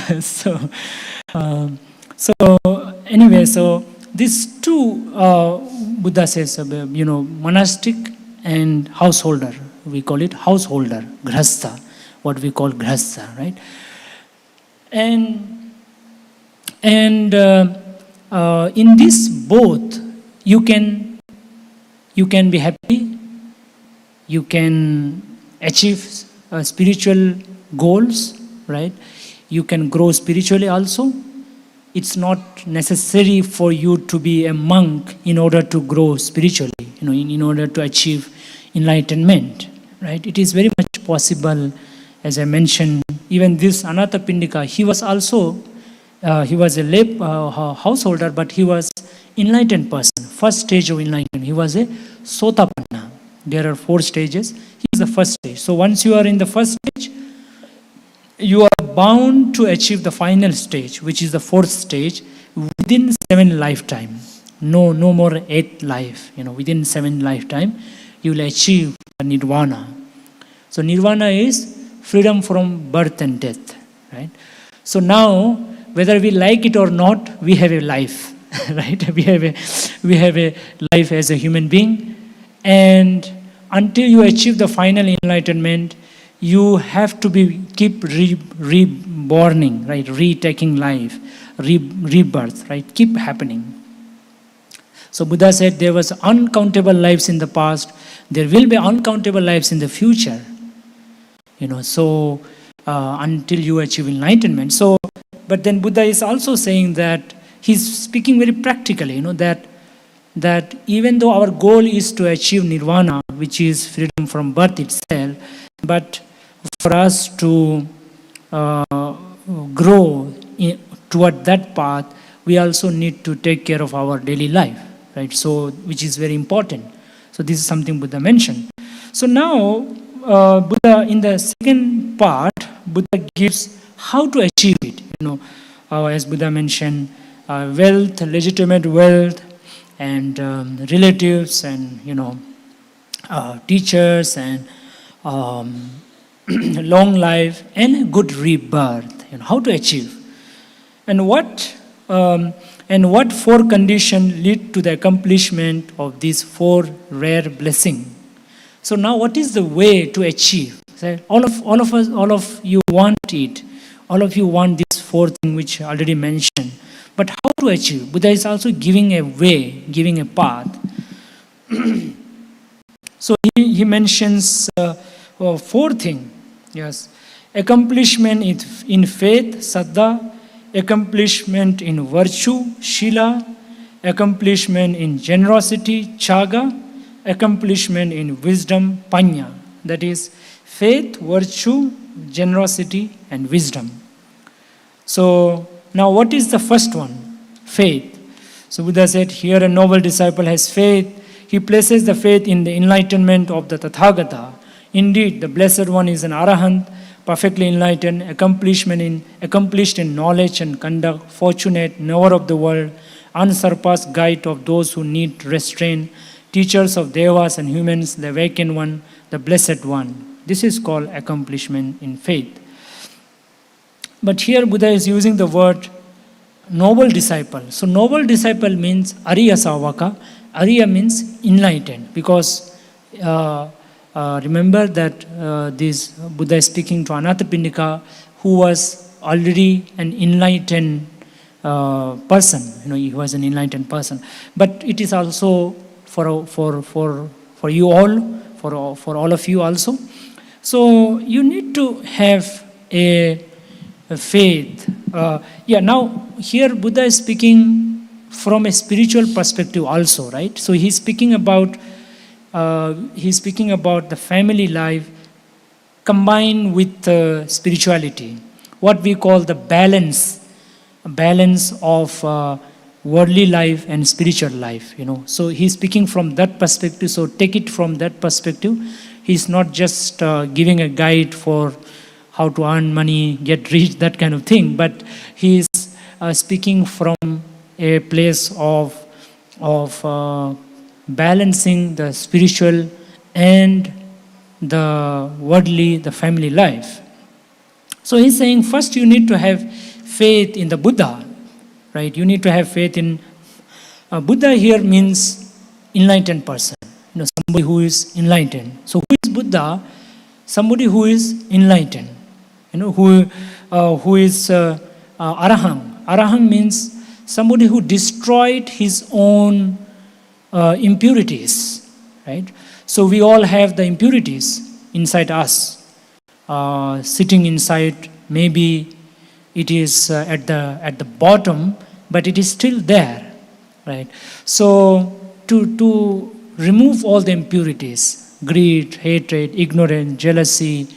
Anyway, so these two, Buddha says, monastic and householder. We call it householder, grhastha, what we call grhastha, right? And in this both, you can be happy, you can achieve spiritual goals, right? You can grow spiritually also. It's not necessary for you to be a monk in order to grow spiritually, in order to achieve enlightenment, right? It is very much possible. As I mentioned, even this Anathapindika, he was also, he was a lay householder, but he was enlightened person, first stage of enlightenment. He was a Sotapanna. There are 4 stages. He is the first stage. So once you are in the first stage, you are bound to achieve the final stage, which is the 4th stage, within 7 lifetime. No more 8 life. Within 7 lifetime, you will achieve nirvana. So nirvana is freedom from birth and death, right? So now, whether we like it or not, we have a life, right? We have a life as a human being, and until you achieve the final enlightenment, you have to keep reborning, right? Retaking life, rebirth, right? Keep happening. So Buddha said there was uncountable lives in the past. There will be uncountable lives in the future. Until you achieve enlightenment. So, but then Buddha is also saying that he's speaking very practically. That even though our goal is to achieve nirvana, which is freedom from birth itself, but for us to grow toward that path, we also need to take care of our daily life, right? So, which is very important. So this is something Buddha mentioned. So now, Buddha, in the second part, Buddha gives how to achieve it. As Buddha mentioned, wealth, legitimate wealth, and relatives, and teachers, and long life, and good rebirth. How to achieve, and what 4 conditions lead to the accomplishment of these 4 rare blessings. So now, what is the way to achieve? So all of you want it. All of you want these 4 things which I already mentioned. But how to achieve? Buddha is also giving a way, giving a path. So he mentions 4 things. Yes, accomplishment in faith, saddha, accomplishment in virtue, shila, accomplishment in generosity, chaga, accomplishment in wisdom, panya. That is faith, virtue, generosity, and wisdom. So now what is the first one? Faith. So Buddha said, here a noble disciple has faith. He places the faith in the enlightenment of the Tathagata. Indeed, the Blessed One is an Arahant, perfectly enlightened, accomplished in knowledge and conduct, fortunate, knower of the world, unsurpassed guide of those who need restraint, teachers of devas and humans, the awakened one, the Blessed One. This is called accomplishment in faith. But here Buddha is using the word noble disciple. So noble disciple means Ariya Savaka. Ariya means enlightened, because remember that this Buddha is speaking to Anathapindika, who was already an enlightened person. He was an enlightened person. But it is also for you all, for all of you also. So you need to have a faith. Now here Buddha is speaking from a spiritual perspective also, right? So he's speaking about the family life combined with spirituality. What we call the balance of worldly life and spiritual life. So he's speaking from that perspective. So take it from that perspective. He's not just giving a guide for how to earn money, get rich, that kind of thing. But he is speaking from a place of balancing the spiritual and the worldly, the family life. So he's saying first you need to have faith in the Buddha, right? You need to have faith in Buddha. Here means enlightened person, somebody who is enlightened. So who is Buddha? Somebody who is enlightened. Who is Arahant. Arahant means somebody who destroyed his own impurities, right? So we all have the impurities inside us, sitting inside. Maybe it is at the bottom, but it is still there, right? So to remove all the impurities, greed, hatred, ignorance, jealousy,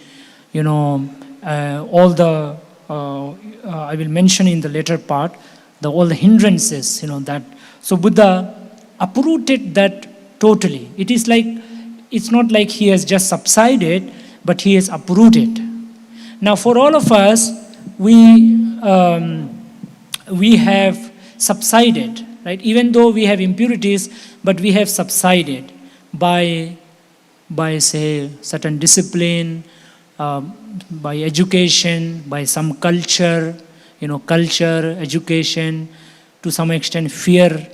all the I will mention in the later part, all the hindrances, that. So Buddha uprooted that totally. It's not like he has just subsided, but he has uprooted. Now for all of us, we have subsided, right? Even though we have impurities, but we have subsided by say certain discipline, by education, by some culture, education, to some extent fear,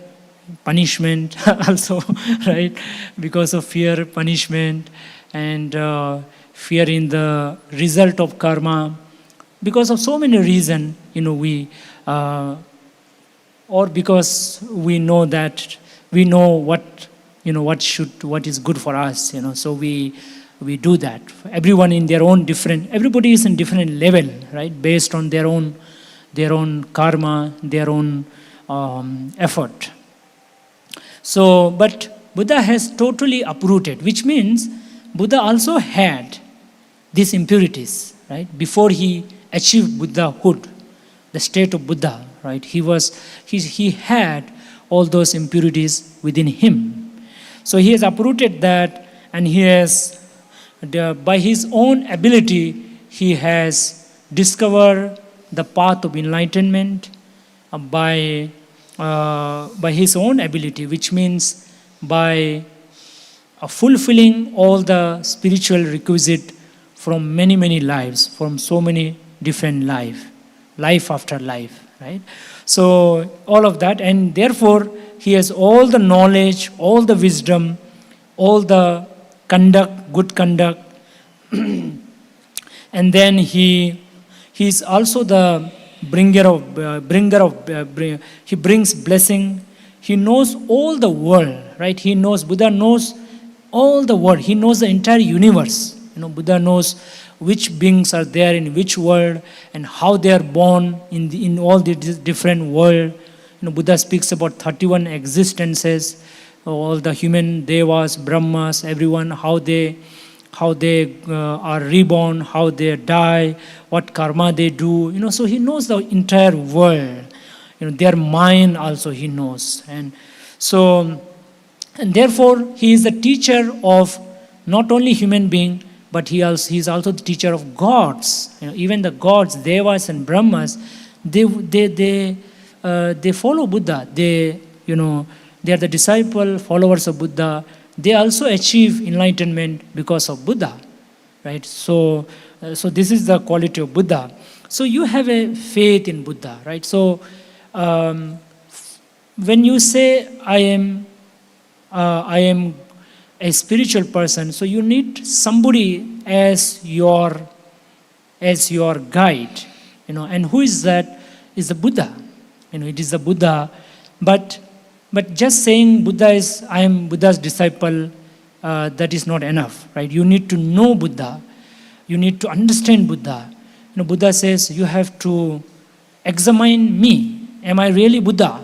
punishment also, right? Because of fear, punishment, and fear in the result of karma. Because of so many reasons, or because we know what is good for us, so we do that. Everybody is in different level, right? Based on their own karma, their own effort. So, but Buddha has totally uprooted, which means Buddha also had these impurities, right? Before he achieved Buddhahood, the state of Buddha, right? He had all those impurities within him. So he has uprooted that, and he has, by his own ability, he has discovered the path of enlightenment by his own ability, which means by fulfilling all the spiritual requisite from many, many lives, from so many different life after life, right? So all of that, and therefore he has all the knowledge, all the wisdom, all the conduct, good conduct, and then he is also the he brings blessing. He knows all the world, right? Buddha knows all the world. He knows the entire universe. Buddha knows which beings are there in which world and how they are born in all the different world. Buddha speaks about 31 existences, all the human devas, brahmas, everyone, how they are reborn, how they die, what karma they do. So he knows the entire world. Their mind also he knows, and therefore he is the teacher of not only human being, but he is also the teacher of gods. Even the gods, devas and brahmas, they follow Buddha. They are the disciple followers of Buddha. They also achieve enlightenment because of Buddha, right? So this is the quality of Buddha. So you have a faith in Buddha, right? So when you say I am a spiritual person, so you need somebody as your guide, and who is that? Is the Buddha. It is the Buddha. But just saying I am Buddha's disciple, that is not enough, right? You need to know Buddha. You need to understand Buddha. Buddha says you have to examine me. Am I really Buddha?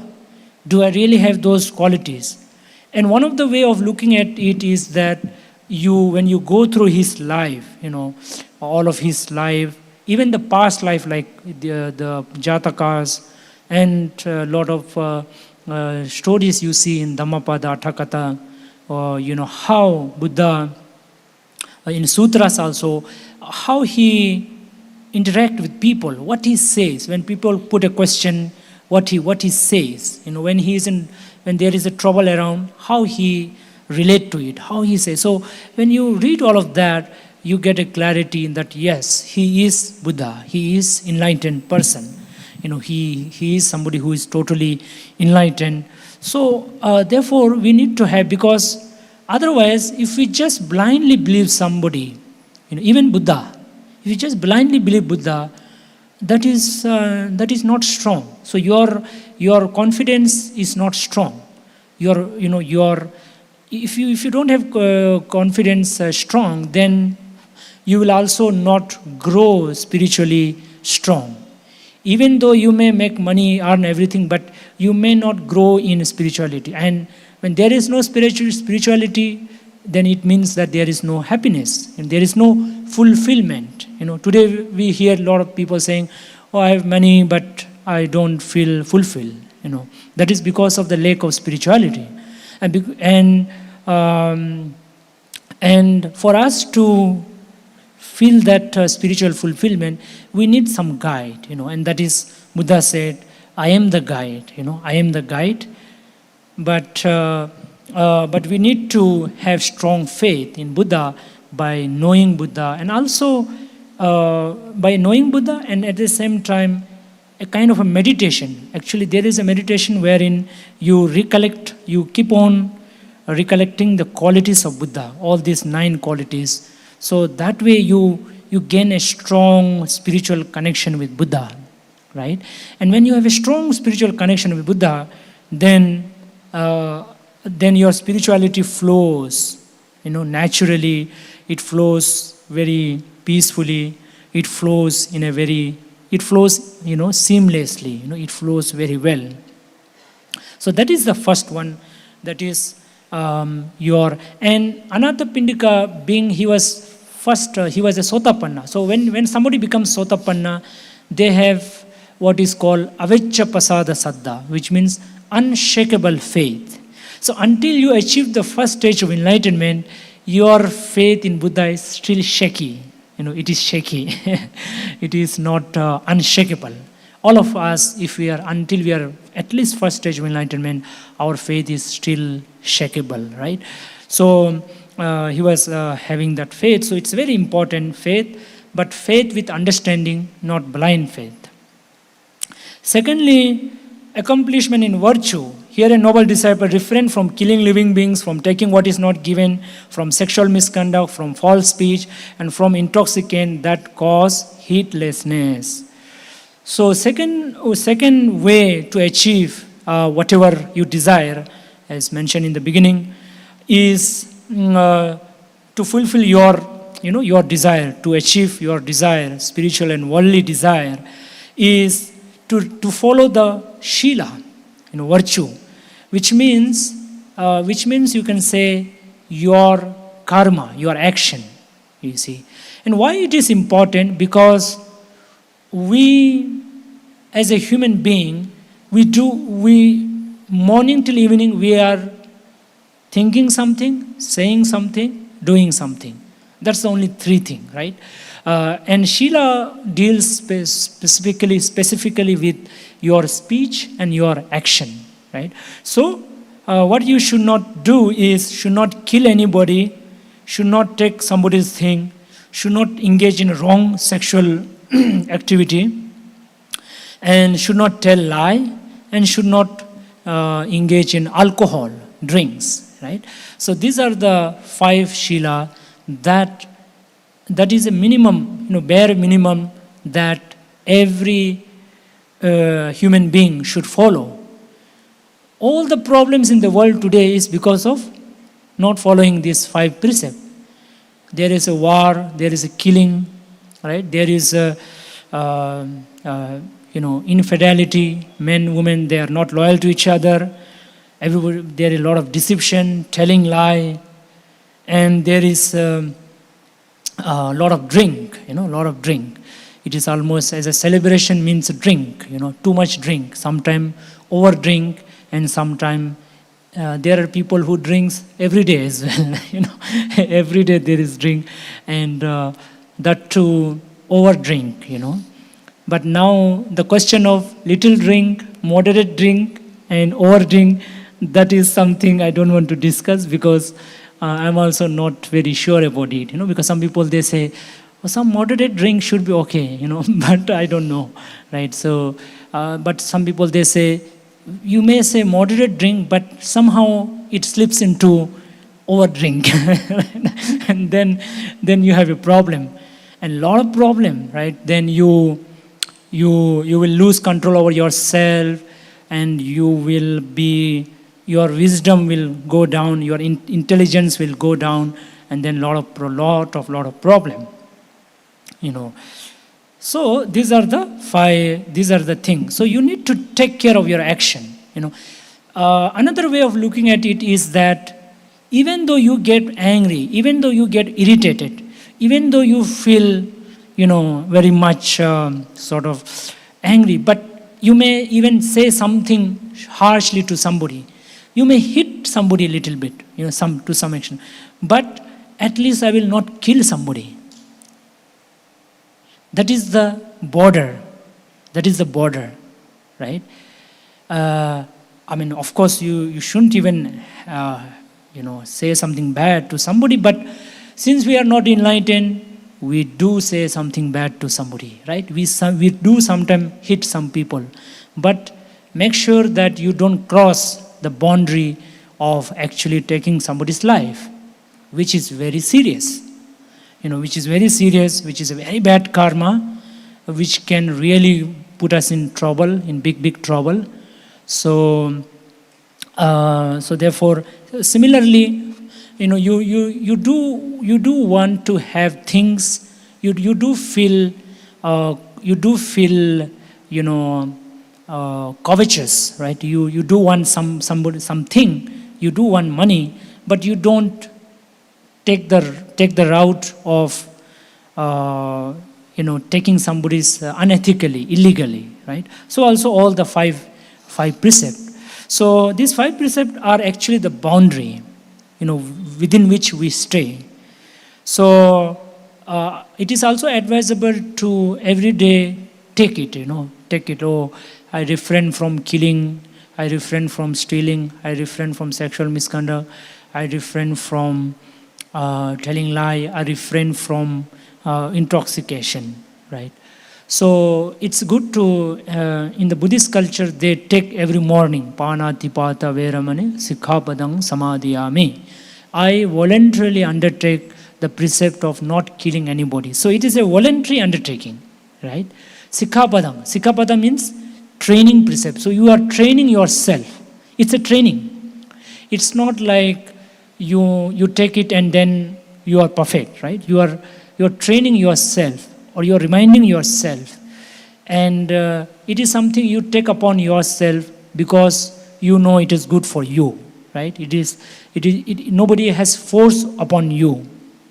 Do I really have those qualities? And one of the way of looking at it is that when you go through his life, all of his life, even the past life, like the Jatakas, and a lot of stories you see in Dhammapada, Athakatha, how Buddha, in sutras also, how he interact with people, what he says when people put a question, what he says, when there is a trouble around, how he relate to it, how he says. So when you read all of that, you get a clarity in that yes, he is Buddha, he is enlightened person. He is somebody who is totally enlightened. So therefore we need to have, because otherwise if we just blindly believe somebody, even Buddha, if you just blindly believe Buddha, that is not strong. So your confidence is not strong. If you don't have confidence strong, then you will also not grow spiritually strong. Even though you may make money, earn everything, but you may not grow in spirituality. And when there is no spirituality, then it means that there is no happiness and there is no fulfillment. Today we hear a lot of people saying, "Oh, I have money, but I don't feel fulfilled." That is because of the lack of spirituality. And for us to feel that spiritual fulfillment, we need some guide, and that is, Buddha said, I am the guide, I am the guide. But we need to have strong faith in Buddha by knowing Buddha, and also by knowing Buddha, and at the same time a kind of a meditation. Actually, there is a meditation wherein you keep on recollecting the qualities of Buddha, all these 9 qualities. So that way you gain a strong spiritual connection with Buddha, right? And when you have a strong spiritual connection with Buddha, then your spirituality flows, naturally. It flows very peacefully. It flows seamlessly. It flows very well. So that is the first one. That is and Anathapindika being, he was a Sotapanna. So when somebody becomes Sotapanna, they have what is called Aveccha Pasada Saddha, which means unshakable faith. So until you achieve the first stage of enlightenment, your faith in Buddha is still shaky. It is shaky. It is not unshakable. All of us, until we are at least first stage of enlightenment, our faith is still shakeable, right? So he was having that faith. So it's very important, faith, but faith with understanding, not blind faith. Secondly, accomplishment in virtue. Here a noble disciple refrained from killing living beings, from taking what is not given, from sexual misconduct, from false speech, and from intoxicant that cause heedlessness. So second way to achieve whatever you desire, as mentioned in the beginning, is to fulfill your your desire, to achieve your desire, spiritual and worldly desire, is to follow the Shila, virtue, which means you can say your karma, your action, you see. And why it is important? Because we, as a human being, morning till evening, we are thinking something, saying something, doing something. That's the only three things, right? And Shila deals specifically with your speech and your action, right? So, what you should not do is, should not kill anybody, should not take somebody's thing, should not engage in wrong sexual activity, and should not tell lie, and should not engage in alcohol, drinks, right? So these are the 5 Shila that is a minimum, bare minimum that every human being should follow. All the problems in the world today is because of not following these 5 precepts. There is a war, there is a killing, right? There is infidelity, men, women, they are not loyal to each other. Everybody, there is a lot of deception, telling lie, and there is a lot of drink, It is almost as a celebration means drink, too much drink. Sometimes over drink, and sometimes there are people who drinks every day as well, Every day there is drink, and that too over drink, But now the question of little drink, moderate drink, and over drink, that is something I don't want to discuss, because I'm also not very sure about it, because some people, they say, some moderate drink should be okay, but I don't know, right? So, but some people, they say, you may say moderate drink, but somehow it slips into over drink, and then you have a problem, and lot of problem, right? Then you will lose control over yourself, and your wisdom will go down, your intelligence will go down, and then lot of problem, So these are the 5. These are the things. So you need to take care of your action. Another way of looking at it is that even though you get angry, even though you get irritated, even though you feel, very much sort of angry, but you may even say something harshly to somebody. You may hit somebody a little bit, to some extent. But at least I will not kill somebody. That is the border. Right? Of course, you shouldn't even, say something bad to somebody, but since we are not enlightened, we do say something bad to somebody, right? We do sometimes hit some people, but make sure that you don't cross the boundary of actually taking somebody's life, which is very serious. Which is very serious, which is a very bad karma, which can really put us in trouble, in big trouble. So therefore, similarly, you do want to have things. You do feel covetous, right? You do want something. You do want money, but you don't take the route of taking somebody's unethically, illegally, right? So also all the five precepts. So these 5 precepts are actually the boundary, within which we stay. So it is also advisable to every day take it. Oh, I refrain from killing, I refrain from stealing, I refrain from sexual misconduct, I refrain from telling lie, I refrain from intoxication, right? So it's good to, in the Buddhist culture, they take every morning, Panatipata Veramane Sikkhapadang Samadhiyami. I voluntarily undertake the precept of not killing anybody. So it is a voluntary undertaking, right? Sikkhapadam means training precept. So you are training yourself. It's a training. It's not like you take it and then you are perfect, right? You're training yourself, or you're reminding yourself. And it is something you take upon yourself because you know it is good for you, right? Nobody has force upon you.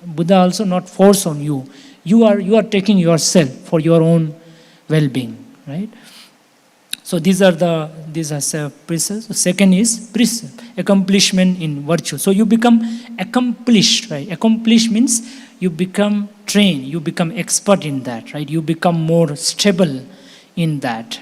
Buddha also not force on you. You are taking yourself for your own well-being, right? So these are precepts. Second is precept, accomplishment in virtue. So you become accomplished, right? Accomplished means you become trained, you become expert in that, right? You become more stable in that.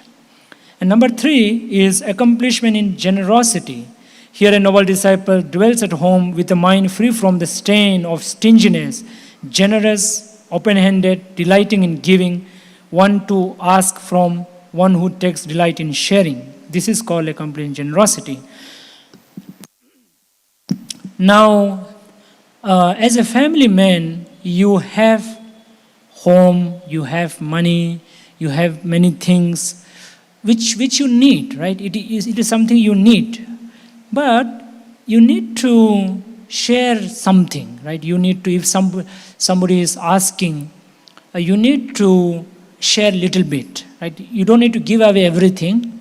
And number 3 is accomplishment in generosity. Here a noble disciple dwells at home with a mind free from the stain of stinginess, generous, open-handed, delighting in giving, one to ask from, one who takes delight in sharing. This is called accomplishing generosity. Now, as a family man, you have home, you have money, you have many things which you need, right? It is something you need. But you need to share something, right? You need to, if somebody is asking, you need to share little bit, right? You don't need to give away everything,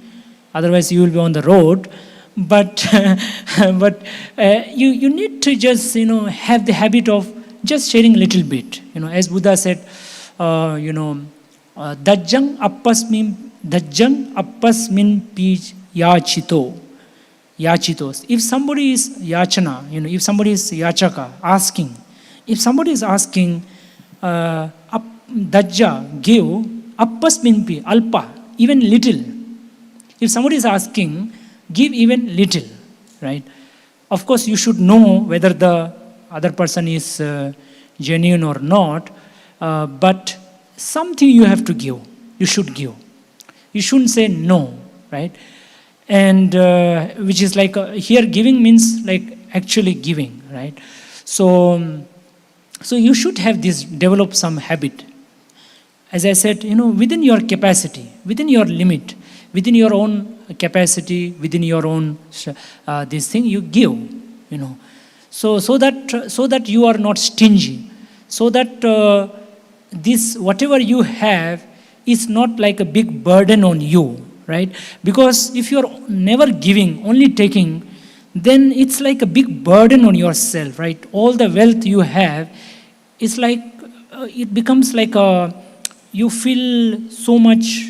otherwise you will be on the road. But you need to just have the habit of just sharing little bit. As Buddha said, dajjang appasmin pij yachitos. If somebody is yachana, if somebody is yachaka, asking, if somebody is asking, dajja, give, appasmin pi, alpa, even little. If somebody is asking, give even little, right? Of course, you should know whether the other person is genuine or not, but something you have to give. You should give. You shouldn't say no, right? And which is like, here giving means like actually giving, right? So you should have this, develop some habit. As I said, within your capacity, within your limit, within your own capacity, within your own this thing, you give, so that you are not stingy, so that this whatever you have is not like a big burden on you, right? Because if you're never giving, only taking, then it's like a big burden on yourself, right? All the wealth you have, it's like it becomes like you feel so much.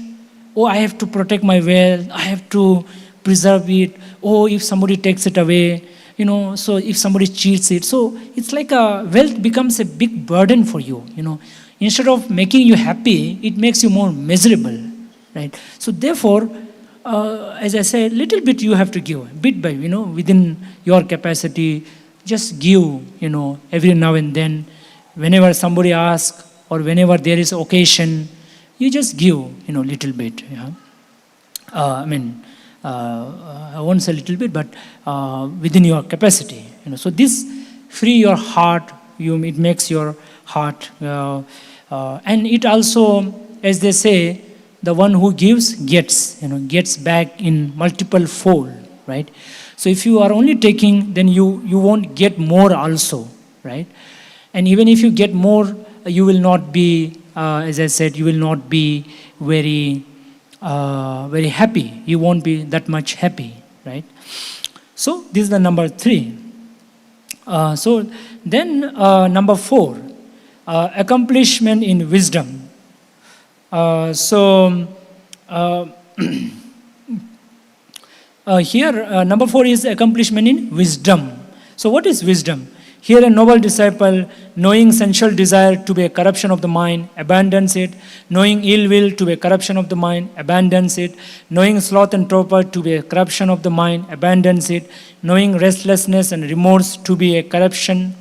Oh, I have to protect my wealth, I have to preserve it. Oh, if somebody takes it away, so if somebody cheats it. So it's like wealth becomes a big burden for you, Instead of making you happy, it makes you more miserable, right? So therefore, as I said, little bit you have to give, bit by, within your capacity, just give, every now and then. Whenever somebody asks or whenever there is occasion, you just give, little bit. Yeah? I won't say little bit, but within your capacity. So this free your heart. It makes your heart, and it also, as they say, the one who gives gets back in multiple fold, right? So if you are only taking, then you won't get more also, right? And even if you get more, you will not be. As I said, you will not be very happy. You won't be that much happy, right? So this is the number 3. So then number 4, accomplishment in wisdom. Here number 4 is accomplishment in wisdom. So what is wisdom? Here a noble disciple, knowing sensual desire to be a corruption of the mind, abandons it. Knowing ill will to be a corruption of the mind, abandons it. Knowing sloth and torpor to be a corruption of the mind, abandons it. Knowing restlessness and remorse to be a corruption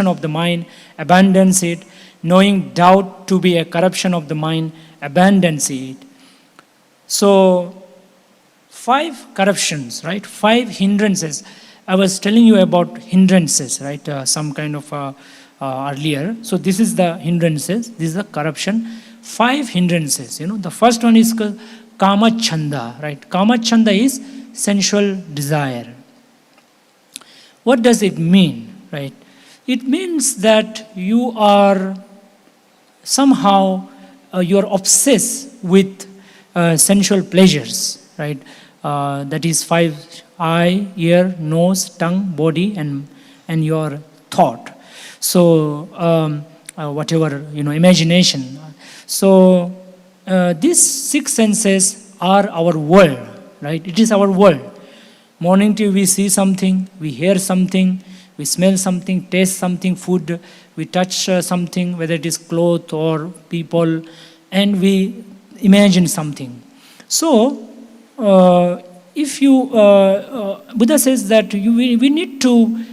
of the mind, abandons it. Knowing doubt to be a corruption of the mind, abandons it. So 5 corruptions, right? 5 hindrances. I was telling you about hindrances, right? Some kind of earlier. So this is the hindrances. This is the corruption. 5 hindrances. The first one is kama chanda, right? Kama chanda is sensual desire. What does it mean, right? It means that you are somehow you're obsessed with sensual pleasures, right? That is five: eye, ear, nose, tongue, body, and your thought. So whatever, imagination. So these six senses are our world, right? It is our world. Morning till we see something, we hear something, we smell something, taste something, food, we touch something, whether it is cloth or people, and we imagine something. So, if you, Buddha says that we need to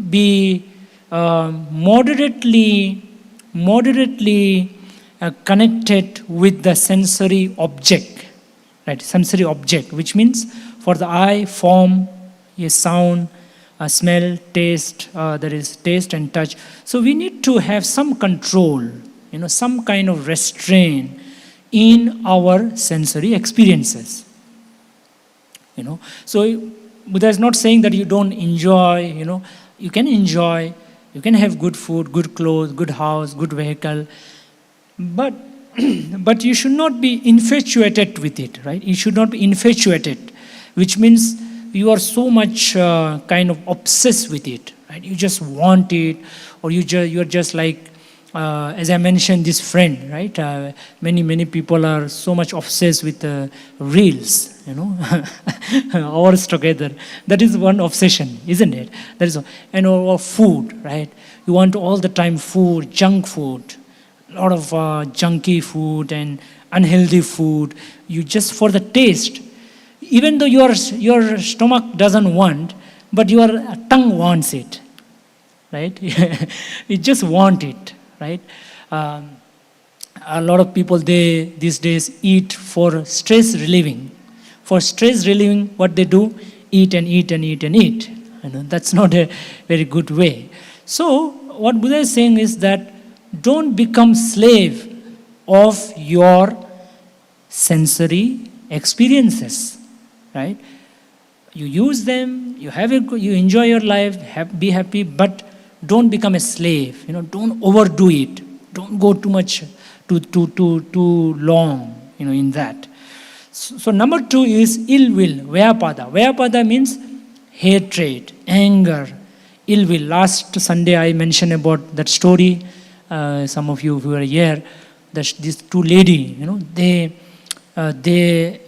be moderately connected with the sensory object, right? Sensory object, which means for the eye, form, a sound, a smell, taste, that is taste and touch. So we need to have some control, some kind of restraint in our sensory experiences. So Buddha is not saying that you don't enjoy, you can enjoy, you can have good food, good clothes, good house, good vehicle, but but you should not be infatuated with it, right? You should not be infatuated, which means you are so much kind of obsessed with it, right? You just want it, or you're just like, as I mentioned, this friend, right? Many people are so much obsessed with reels, hours together. That is one obsession, isn't it? That is, or food, right? You want all the time food, junk food, a lot of junky food and unhealthy food. You just for the taste. Even though your stomach doesn't want, but your tongue wants it, right? You just want it, right? A lot of people, they these days eat for stress relieving. For stress relieving, what they do? Eat and eat and eat and eat. That's not a very good way. So what Buddha is saying is that don't become slave of your sensory experiences. Right? You use them, you enjoy your life, be happy, but don't become a slave. Don't overdo it. Don't go too much, too long. In that. So number 2 is ill will, vyapada. Vyapada means hatred, anger, ill will. Last Sunday I mentioned about that story. Some of you who are here, these two ladies, they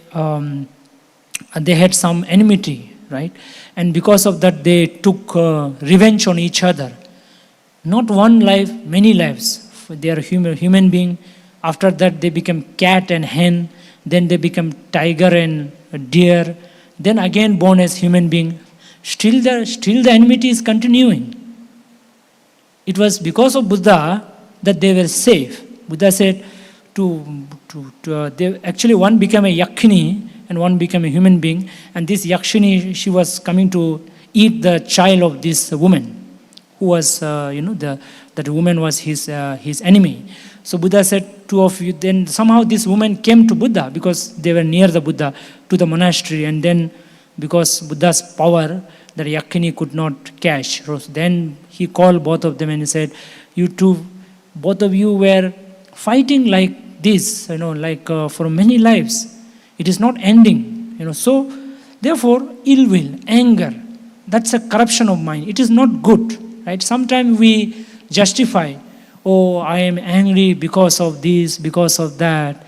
had some enmity, right? And because of that, they took revenge on each other. Not one life, many lives. They are human being. After that, they become cat and hen. Then they become tiger and deer. Then again born as human being. Still the enmity is continuing. It was because of Buddha that they were safe. Buddha said, they actually one became a yakini and one became a human being. And this yakshini, she was coming to eat the child of this woman, who was, that woman was his enemy. So Buddha said, 2 of you. Then somehow this woman came to Buddha because they were near the Buddha, to the monastery. And then because Buddha's power, the yakini could not catch. So then he called both of them and he said, you two, both of you were fighting like this, for many lives. It is not ending, So, therefore, ill will, anger, that's a corruption of mind. It is not good, right? Sometimes we justify, oh, I am angry because of this, because of that.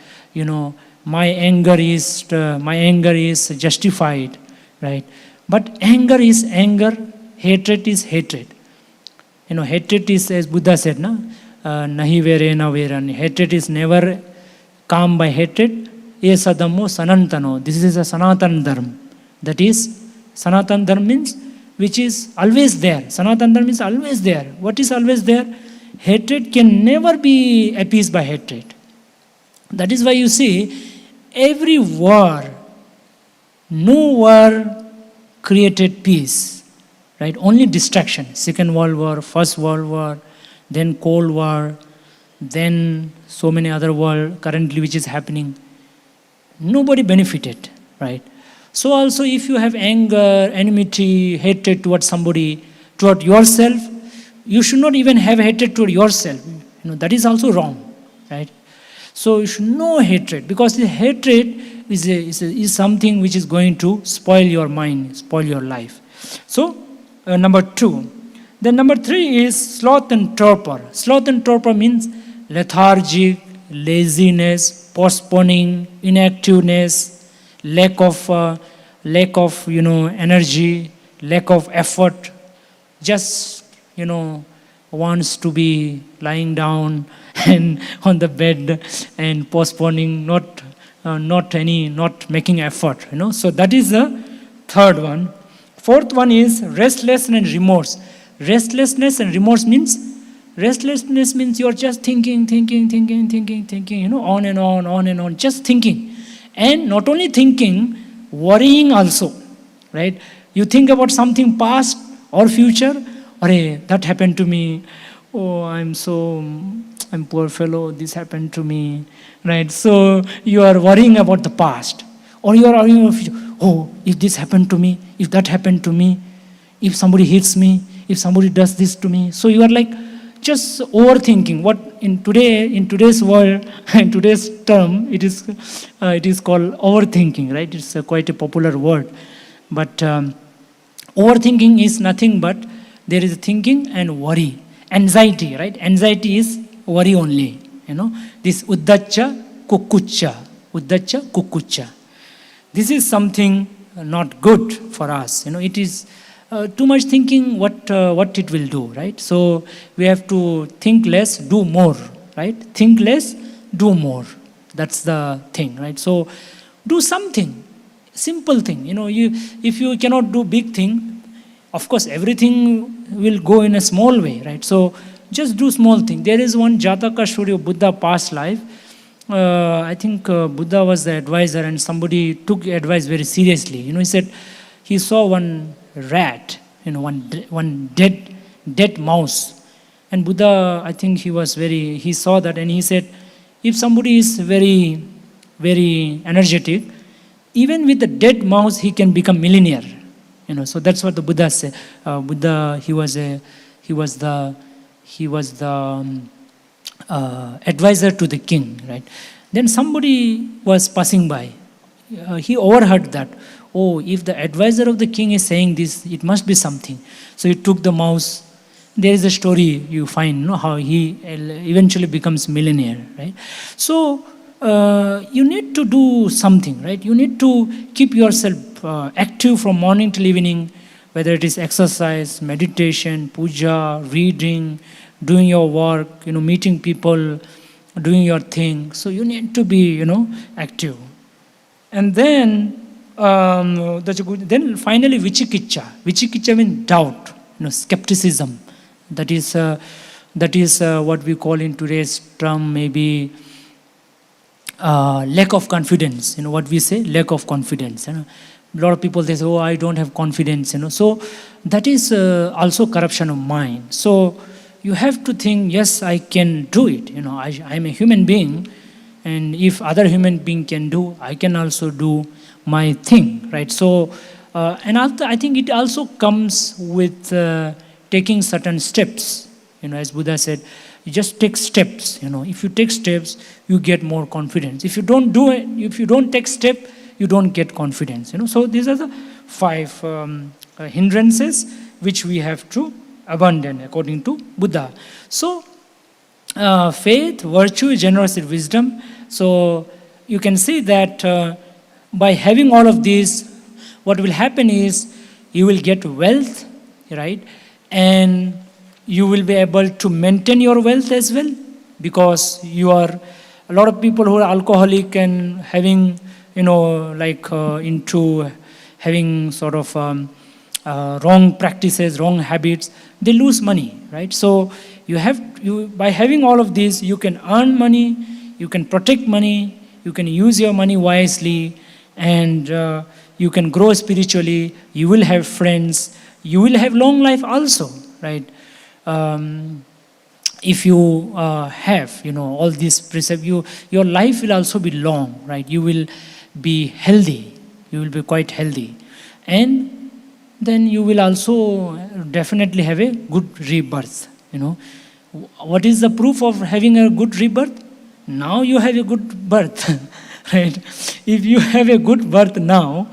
My anger is justified, right? But anger is anger, hatred is hatred. Hatred is, as Buddha said, nahi vere na veran. Hatred is never calm by hatred. Esa dhammo sanantano. This is a sanatan dharma. That is, sanatan dharma means which is always there. Sanatan dharma means always there. What is always there? Hatred can never be appeased by hatred. That is why you see, every war, no war created peace, right? Only destruction. Second World War, First World War, then Cold War, then so many other wars currently which is happening. Nobody benefited, right? So also if you have anger, enmity, hatred towards somebody, toward yourself, you should not even have hatred toward yourself. That is also wrong, right? So you should no hatred, because the hatred is something which is going to spoil your mind, spoil your life. So number 2. Then number 3 is sloth and torpor. Sloth and torpor means lethargic, laziness, postponing, inactiveness, lack of energy, lack of effort. Just wants to be lying down and on the bed and postponing, not making effort. So that is the third one. Fourth one is restlessness and remorse. Restlessness and remorse means, restlessness means you're just thinking, on and on, just thinking. And not only thinking, worrying also, right? You think about something past or future, that happened to me, I'm poor fellow, this happened to me, right? So you are worrying about the past, or you are worrying about future. If this happened to me, if that happened to me, if somebody hits me, if somebody does this to me. So you are like just overthinking. What in today's world, in today's term, it is called overthinking, right? It's quite a popular word. But overthinking is nothing but there is thinking and worry. Anxiety, right? Anxiety is worry only. This uddacha kukucha. This is something not good for us. It is too much thinking what it will do, right? So we have to think less, do more, right? Think less, do more. That's the thing, right? So do something, simple thing. If you cannot do big thing, of course everything will go in a small way, right? So just do small thing. There is one Jataka story of Buddha past life. I think Buddha was the advisor, and somebody took advice very seriously. He said he saw one rat, one dead mouse, and Buddha, I think he saw that, and he said, if somebody is very, very energetic, even with the dead mouse he can become millionaire. So that's what the Buddha said. Buddha, he was the advisor to the king, right? Then somebody was passing by. He overheard that. If the advisor of the king is saying this, it must be something. So he took the mouse. There is a story you find, how he eventually becomes millionaire, right? So you need to do something, right? You need to keep yourself active from morning till evening, whether it is exercise, meditation, puja, reading, doing your work, meeting people, doing your thing. So you need to be, active. And then finally vichikicha. Vichikicha means doubt, skepticism. That is what we call in today's term maybe lack of confidence. What we say, lack of confidence. A lot of people, they say, I don't have confidence. So that is also corruption of mind. So you have to think, yes, I can do it. I'm a human being, and if other human being can do, I can also do my thing, right? So, and I think it also comes with taking certain steps. As Buddha said, you just take steps. If you take steps, you get more confidence. If you don't do it, if you don't take step, you don't get confidence. So these are the 5 hindrances which we have to abandon according to Buddha. So faith, virtue, generosity, wisdom. So you can see that by having all of these, what will happen is you will get wealth, right? And you will be able to maintain your wealth as well, because you are, a lot of people who are alcoholic and having, into having sort of wrong practices, wrong habits, they lose money, right? So by having all of this, you can earn money, you can protect money, you can use your money wisely, and you can grow spiritually, you will have friends, you will have long life also, right? If you have, all these precepts, your life will also be long, right? You will be healthy, you will be quite healthy. And then you will also definitely have a good rebirth, What is the proof of having a good rebirth? Now you have a good birth, right? If you have a good birth now,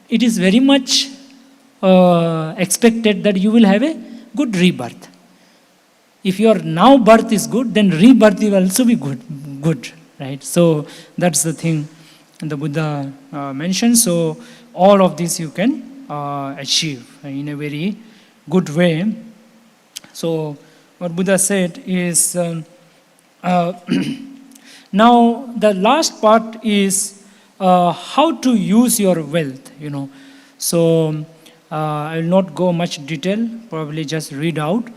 it is very much expected that you will have a good rebirth. If your now birth is good, then rebirth will also be good, right? So that's the thing the Buddha mentioned. So all of this you can achieve in a very good way. So what Buddha said is, now the last part is how to use your wealth, So I will not go much detail, probably just read out.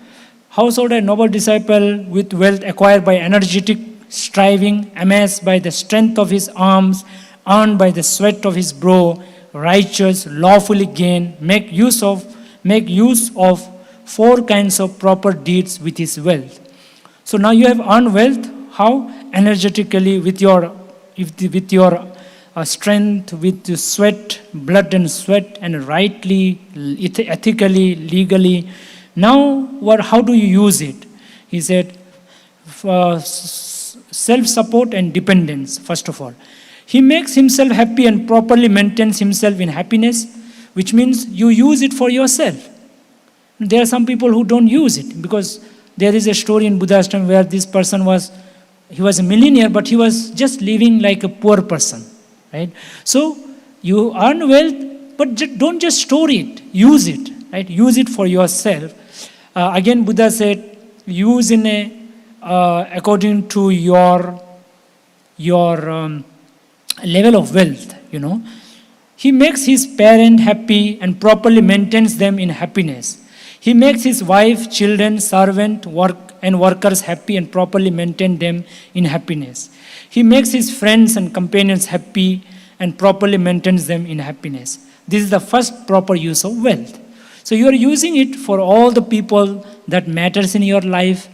How should a noble disciple with wealth acquired by energetic striving, amassed by the strength of his arms, earned by the sweat of his brow, righteous, lawfully gain, make use of 4 kinds of proper deeds with his wealth. So now you have earned wealth. How? Energetically, with your strength, with sweat, blood and sweat, and rightly, ethically, legally. Now, how do you use it? He said, self-support and dependence, first of all. He makes himself happy and properly maintains himself in happiness, which means you use it for yourself. There are some people who don't use it, because there is a story in Buddha's time where this person was a millionaire, but he was just living like a poor person, right? So you earn wealth, but don't just store it, use it, right? Use it for yourself. Again, Buddha said, use according to your level of wealth, He makes his parent happy and properly maintains them in happiness. He makes his wife, children, servant, workers happy and properly maintain them in happiness. He makes his friends and companions happy and properly maintains them in happiness. This is the first proper use of wealth. So you are using it for all the people that matters in your life,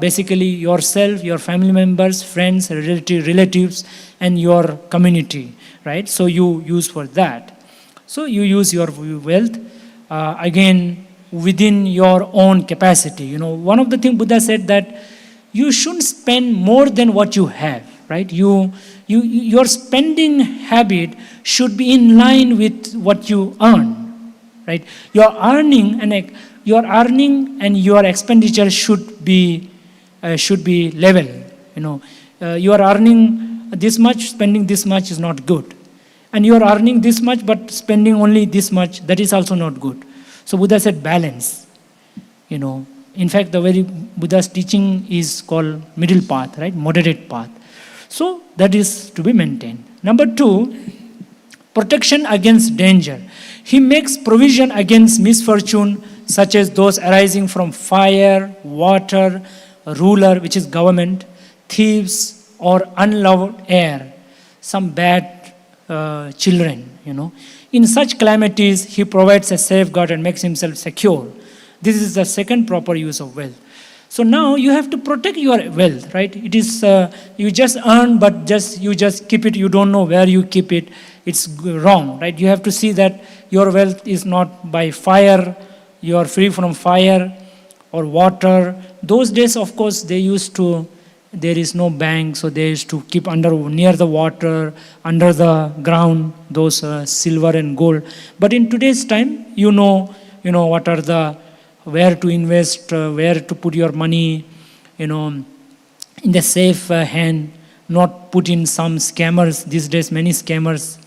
basically yourself, your family members, friends, relatives, and your community, right? So you use for that. So you use your wealth, again, within your own capacity. One of the things Buddha said that you shouldn't spend more than what you have, right? Your spending habit should be in line with what you earn, right? Your earning and your expenditure should be level. You are earning this much, spending this much is not good, and you are earning this much but spending only this much, that is also not good. So Buddha said balance. In fact, the very Buddha's teaching is called middle path, right? Moderate path. So that is to be maintained. Number 2, protection against danger. He makes provision against misfortune, such as those arising from fire, water, ruler, which is government, thieves, or unloved air, some bad children, In such calamities, he provides a safeguard and makes himself secure. This is the second proper use of wealth. So now you have to protect your wealth, right? It is, you just earn, but you just keep it. You don't know where you keep it. It's wrong, right? You have to see that your wealth is not by fire. You are free from fire or water. Those days, of course, there is no bank, so they used to keep near the water, under the ground, those silver and gold. But in today's time, you know what are where to invest, where to put your money, in the safe hand, not put in some scammers. These days, many scammers,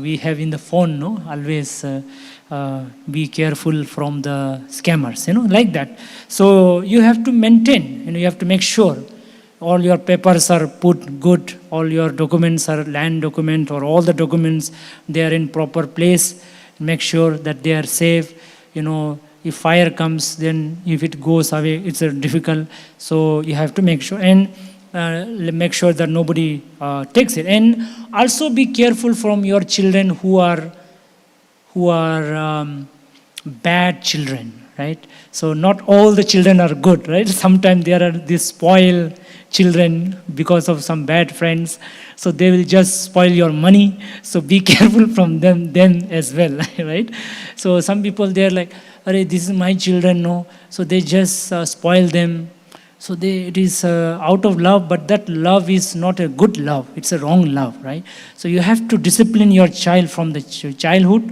we have in the phone, always be careful from the scammers, like that. So you have to maintain, you have to make sure all your papers are put good, all your documents are land document or all the documents, they are in proper place. Make sure that they are safe. If fire comes, then if it goes away, it's difficult. So you have to make sure and make sure that nobody takes it. And also be careful from your children who are bad children, right? So not all the children are good, right? Sometimes there are these spoiled children because of some bad friends. So they will just spoil your money. So be careful from them as well, right? So some people, they're like, "Arey, this is my children, no." So they just spoil them. So it is out of love, but that love is not a good love. It's a wrong love, right? So you have to discipline your child from the childhood,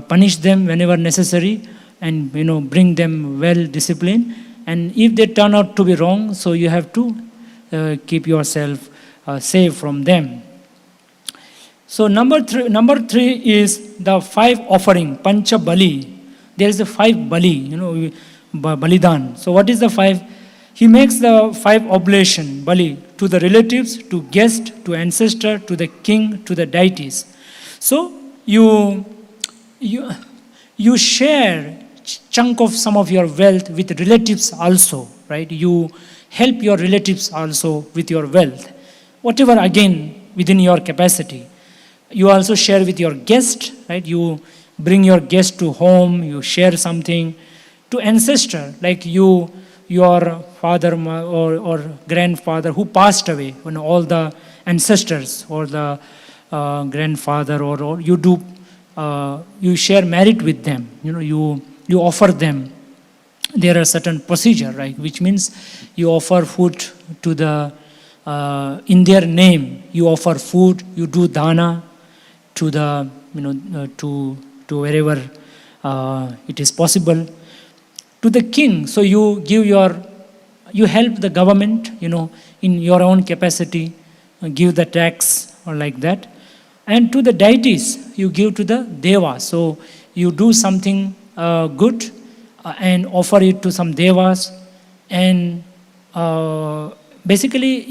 punish them whenever necessary, and bring them well disciplined. And if they turn out to be wrong, so you have to keep yourself safe from them. So number three is the 5 offering, Pancha Bali. There is a 5 Bali, Balidan. So what is the 5? He makes the 5 oblation, Bali, to the relatives, to guest, to ancestor, to the king, to the deities. So you share chunk of some of your wealth with relatives also, right? You help your relatives also with your wealth. Whatever, again, within your capacity. You also share with your guest, right? You bring your guest to home, you share something. To ancestor, like your father or grandfather who passed away, all the ancestors or the grandfather, or you share merit with them. You offer them. There are certain procedure, right? Which means you offer food to the in their name. You offer food. You do dana to the to wherever it is possible. To the king, so you help the government, in your own capacity, give the tax or like that. And to the deities, you give to the devas. So you do something good and offer it to some devas. And basically,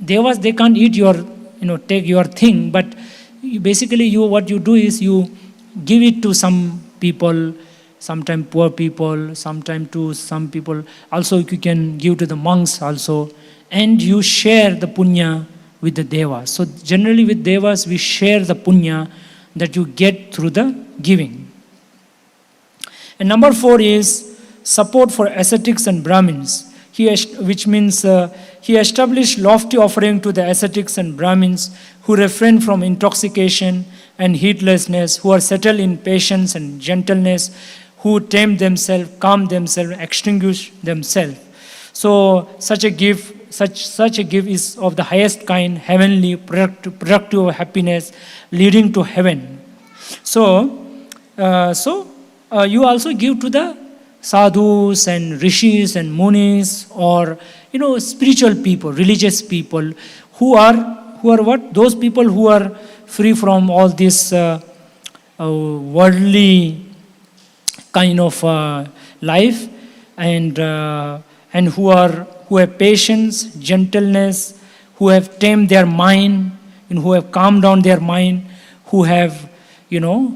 devas, they can't eat your, take your thing, but what you do is you give it to some people. Sometimes poor people, sometimes to some people. Also, you can give to the monks also. And you share the punya with the devas. So generally with devas, we share the punya that you get through the giving. And number 4 is support for ascetics and Brahmins. Which means he established lofty offering to the ascetics and Brahmins who refrain from intoxication and heedlessness, who are settled in patience and gentleness, who tame themselves, calm themselves, extinguish themselves. So such a gift is of the highest kind, heavenly, productive of happiness, leading to heaven. So you also give to the sadhus and rishis and munis, or spiritual people, religious people, who are what? Those people who are free from all this worldly kind of life, and who have patience, gentleness, who have tamed their mind, and who have calmed down their mind, who have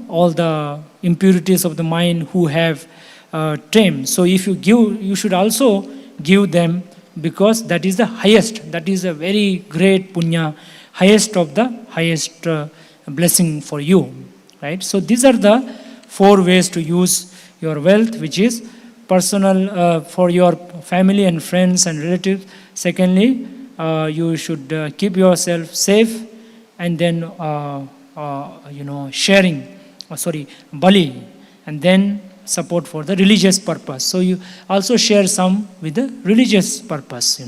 all the impurities of the mind, who have tamed. So if you give, you should also give them, because that is the highest. That is a very great punya, highest of the highest blessing for you, right? So these are the 4 ways to use your wealth, which is personal for your family and friends and relatives. Secondly, you should keep yourself safe, and then sharing, bali, and then support for the religious purpose. So you also share some with the religious purpose,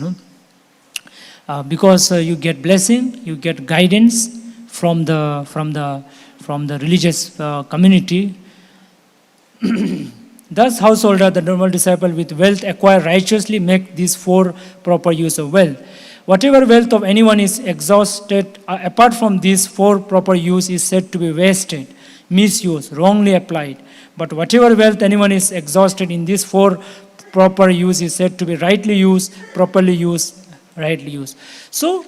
because you get blessing, you get guidance from the religious community. Thus, householder, the normal disciple with wealth acquire righteously, make these 4 proper use of wealth. Whatever wealth of anyone is exhausted, apart from these 4 proper use, is said to be wasted, misused, wrongly applied. But whatever wealth anyone is exhausted in these 4 proper use is said to be rightly used, properly used, rightly used. So,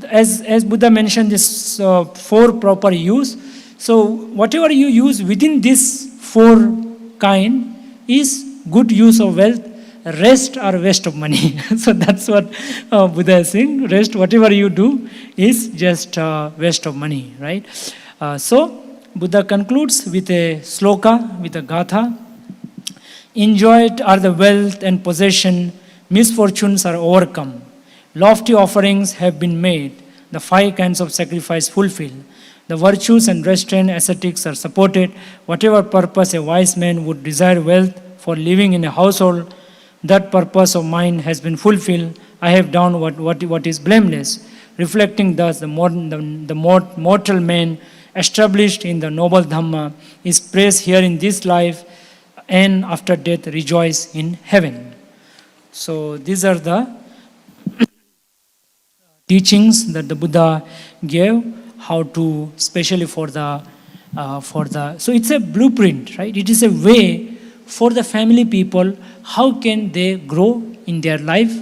as Buddha mentioned, this 4 proper use. So, whatever you use within this 4 kind is good use of wealth. Rest are waste of money. So that's what Buddha is saying. Rest, whatever you do, is just waste of money, right? So Buddha concludes with a sloka, with a gatha. Enjoyed are the wealth and possession, misfortunes are overcome. Lofty offerings have been made, the 5 kinds of sacrifice fulfilled. The virtues and restraint ascetics are supported. Whatever purpose a wise man would desire wealth for living in a household, that purpose of mine has been fulfilled. I have done what is blameless. Reflecting thus, the mortal man established in the noble Dhamma is praised here in this life, and after death rejoice in heaven. So these are the teachings that the Buddha gave, how to, especially for the, so it's a blueprint, right? It is a way for the family people, how can they grow in their life,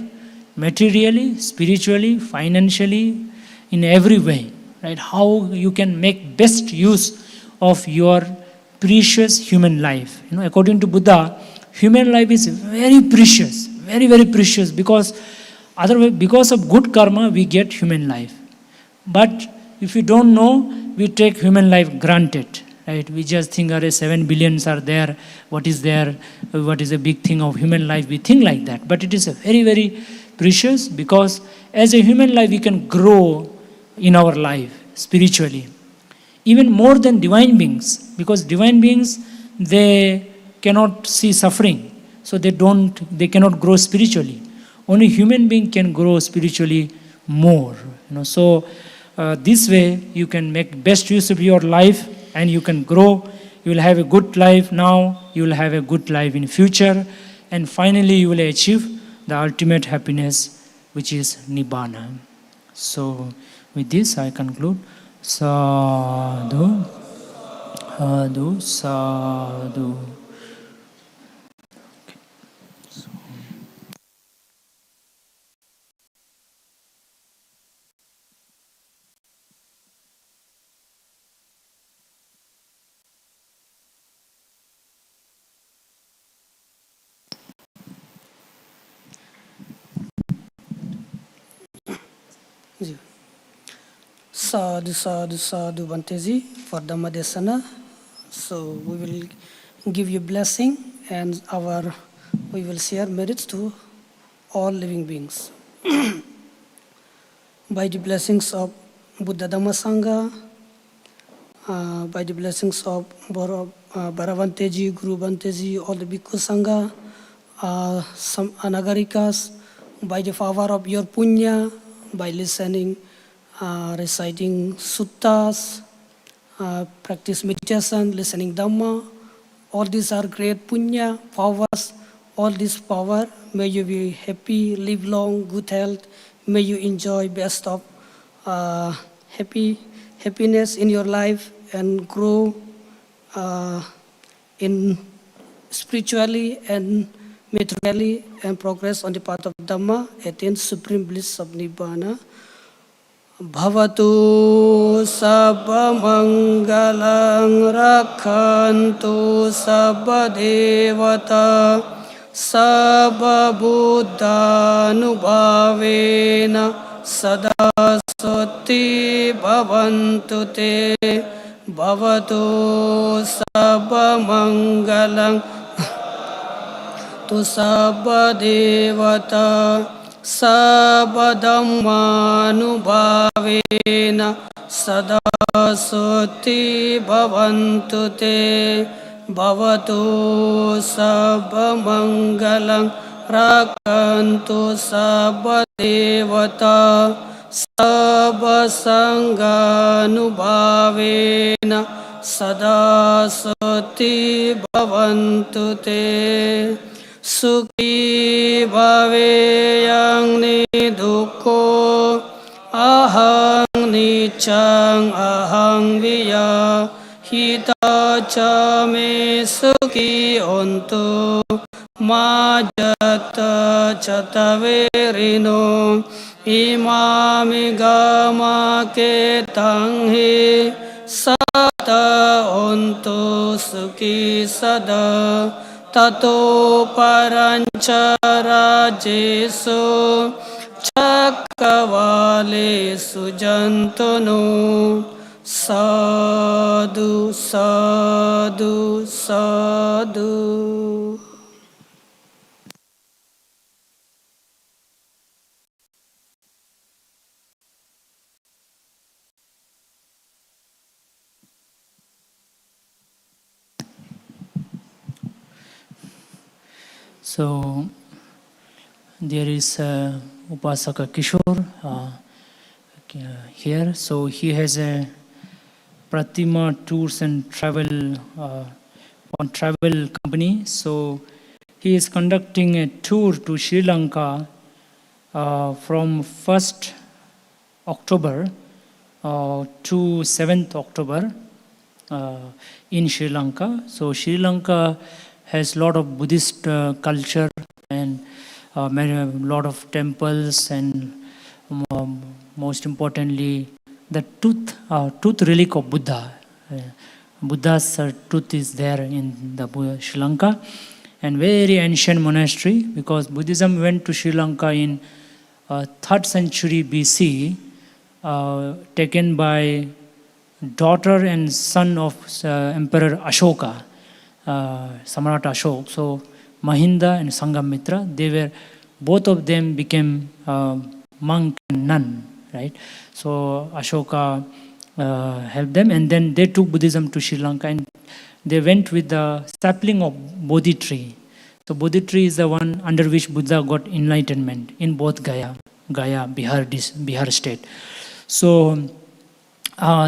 materially, spiritually, financially, in every way, right? How you can make best use of your precious human life. According to Buddha, human life is very precious, very, very precious, because otherwise, because of good karma, we get human life. But if we don't know, we take human life granted, right? We just think, 7 billions are there, what is there, what is a big thing of human life, we think like that. But it is a very, very precious, because as a human life, we can grow in our life spiritually. Even more than divine beings, because divine beings, they cannot see suffering, so they cannot grow spiritually. Only human being can grow spiritually more. So this way you can make best use of your life, and you can grow. You will have a good life now, you will have a good life in future, and finally you will achieve the ultimate happiness, which is Nibbana. So with this I conclude. Sadhu, sadhu, sadhu.
Sadhu, sadhu, sadhu, Banteji, for Dhamma Desana. So we will give you blessing, and we will share merits to all living beings. By the blessings of Buddha Dhamma Sangha, by the blessings of Bharavanteji, Guru Banteji, all the Bhikkhu Sangha, some Anagarikas, by the power of your punya, by listening, reciting suttas, practice meditation, listening Dhamma, all these are great punya, powers, all this power, may you be happy, live long, good health, may you enjoy best of happiness in your life, and grow in spiritually and materially, and progress on the path of Dhamma, attain supreme bliss of Nibbana. Bhavatu sabba mangalang rakhantu sabba devata sabba buddhanubhavena sada soti bhavantu te. Bhavatu sabba mangalang tu sabba devata sabba dhammanubhavena sada soti bhavantu te. Bhavatu sabba mangalang rakantu sabba devata sabba sanghanubhavena sada soti bhavantu te. Sukhi bhaveyang nidukho ahang nichang ahang viya hita cha me sukhi ontu majata chataverino imami gama ketang he sata ontu sukhi sada tato paranchara jesu chakavale sujantano. Sadhu, sadhu, sadhu.
So there is Upasaka Kishore here. So he has a Pratima Tours and Travel one travel company. So he is conducting a tour to Sri Lanka from 1st October to 7th October in Sri Lanka. So Sri Lanka has a lot of Buddhist culture and a lot of temples, and most importantly the tooth relic of Buddha. Buddha's tooth is there in the Sri Lanka, and very ancient monastery, because Buddhism went to Sri Lanka in 3rd century BC, taken by daughter and son of Emperor Ashoka, Samrat Ashok. So Mahinda and Sanghamitra, they were, both of them became monk and nun, right? So Ashoka helped them, and then they took Buddhism to Sri Lanka, and they went with the sapling of Bodhi tree. So Bodhi tree is the one under which Buddha got enlightenment in both Gaya, Bihar state. So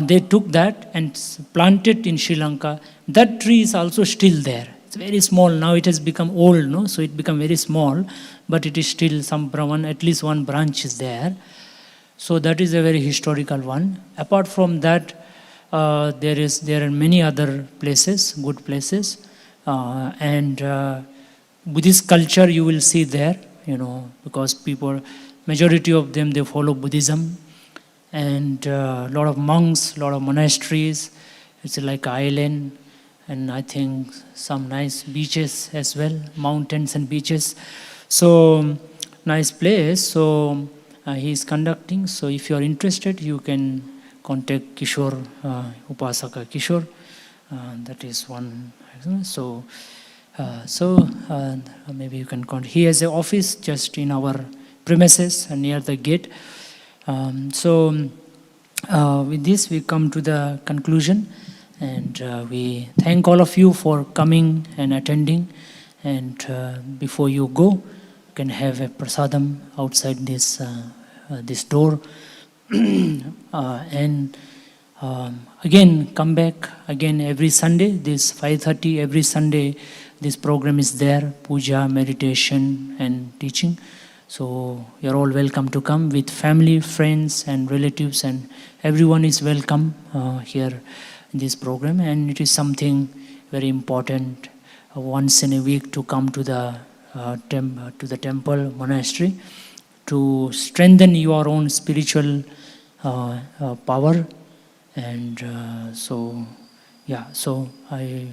they took that and planted in Sri Lanka. That tree is also still there. It's very small. Now it has become old, no? So it become very small, but it is still at least one branch is there. So that is a very historical one. Apart from that, there are many other places, good places, and Buddhist culture you will see there, because people, majority of them, they follow Buddhism, and a lot of monks, a lot of monasteries. It's like an island, and I think some nice beaches as well, mountains and beaches. So nice place. So he is conducting. So if you are interested, you can contact Kishore, Upasaka Kishore. That is one. So maybe you can contact. He has an office just in our premises near the gate. With this, we come to the conclusion, and we thank all of you for coming and attending. And before you go, you can have a prasadam outside this door. And again, come back again every Sunday. This 5:30 every Sunday. This program is there: puja, meditation, and teaching. So you're all welcome to come with family, friends, and relatives, and everyone is welcome here in this program. And it is something very important once in a week to come to the temple, monastery, to strengthen your own spiritual power. And so I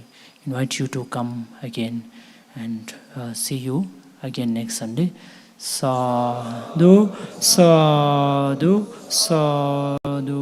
invite you to come again, and see you again next Sunday. Sadhu, sadhu, sadhu.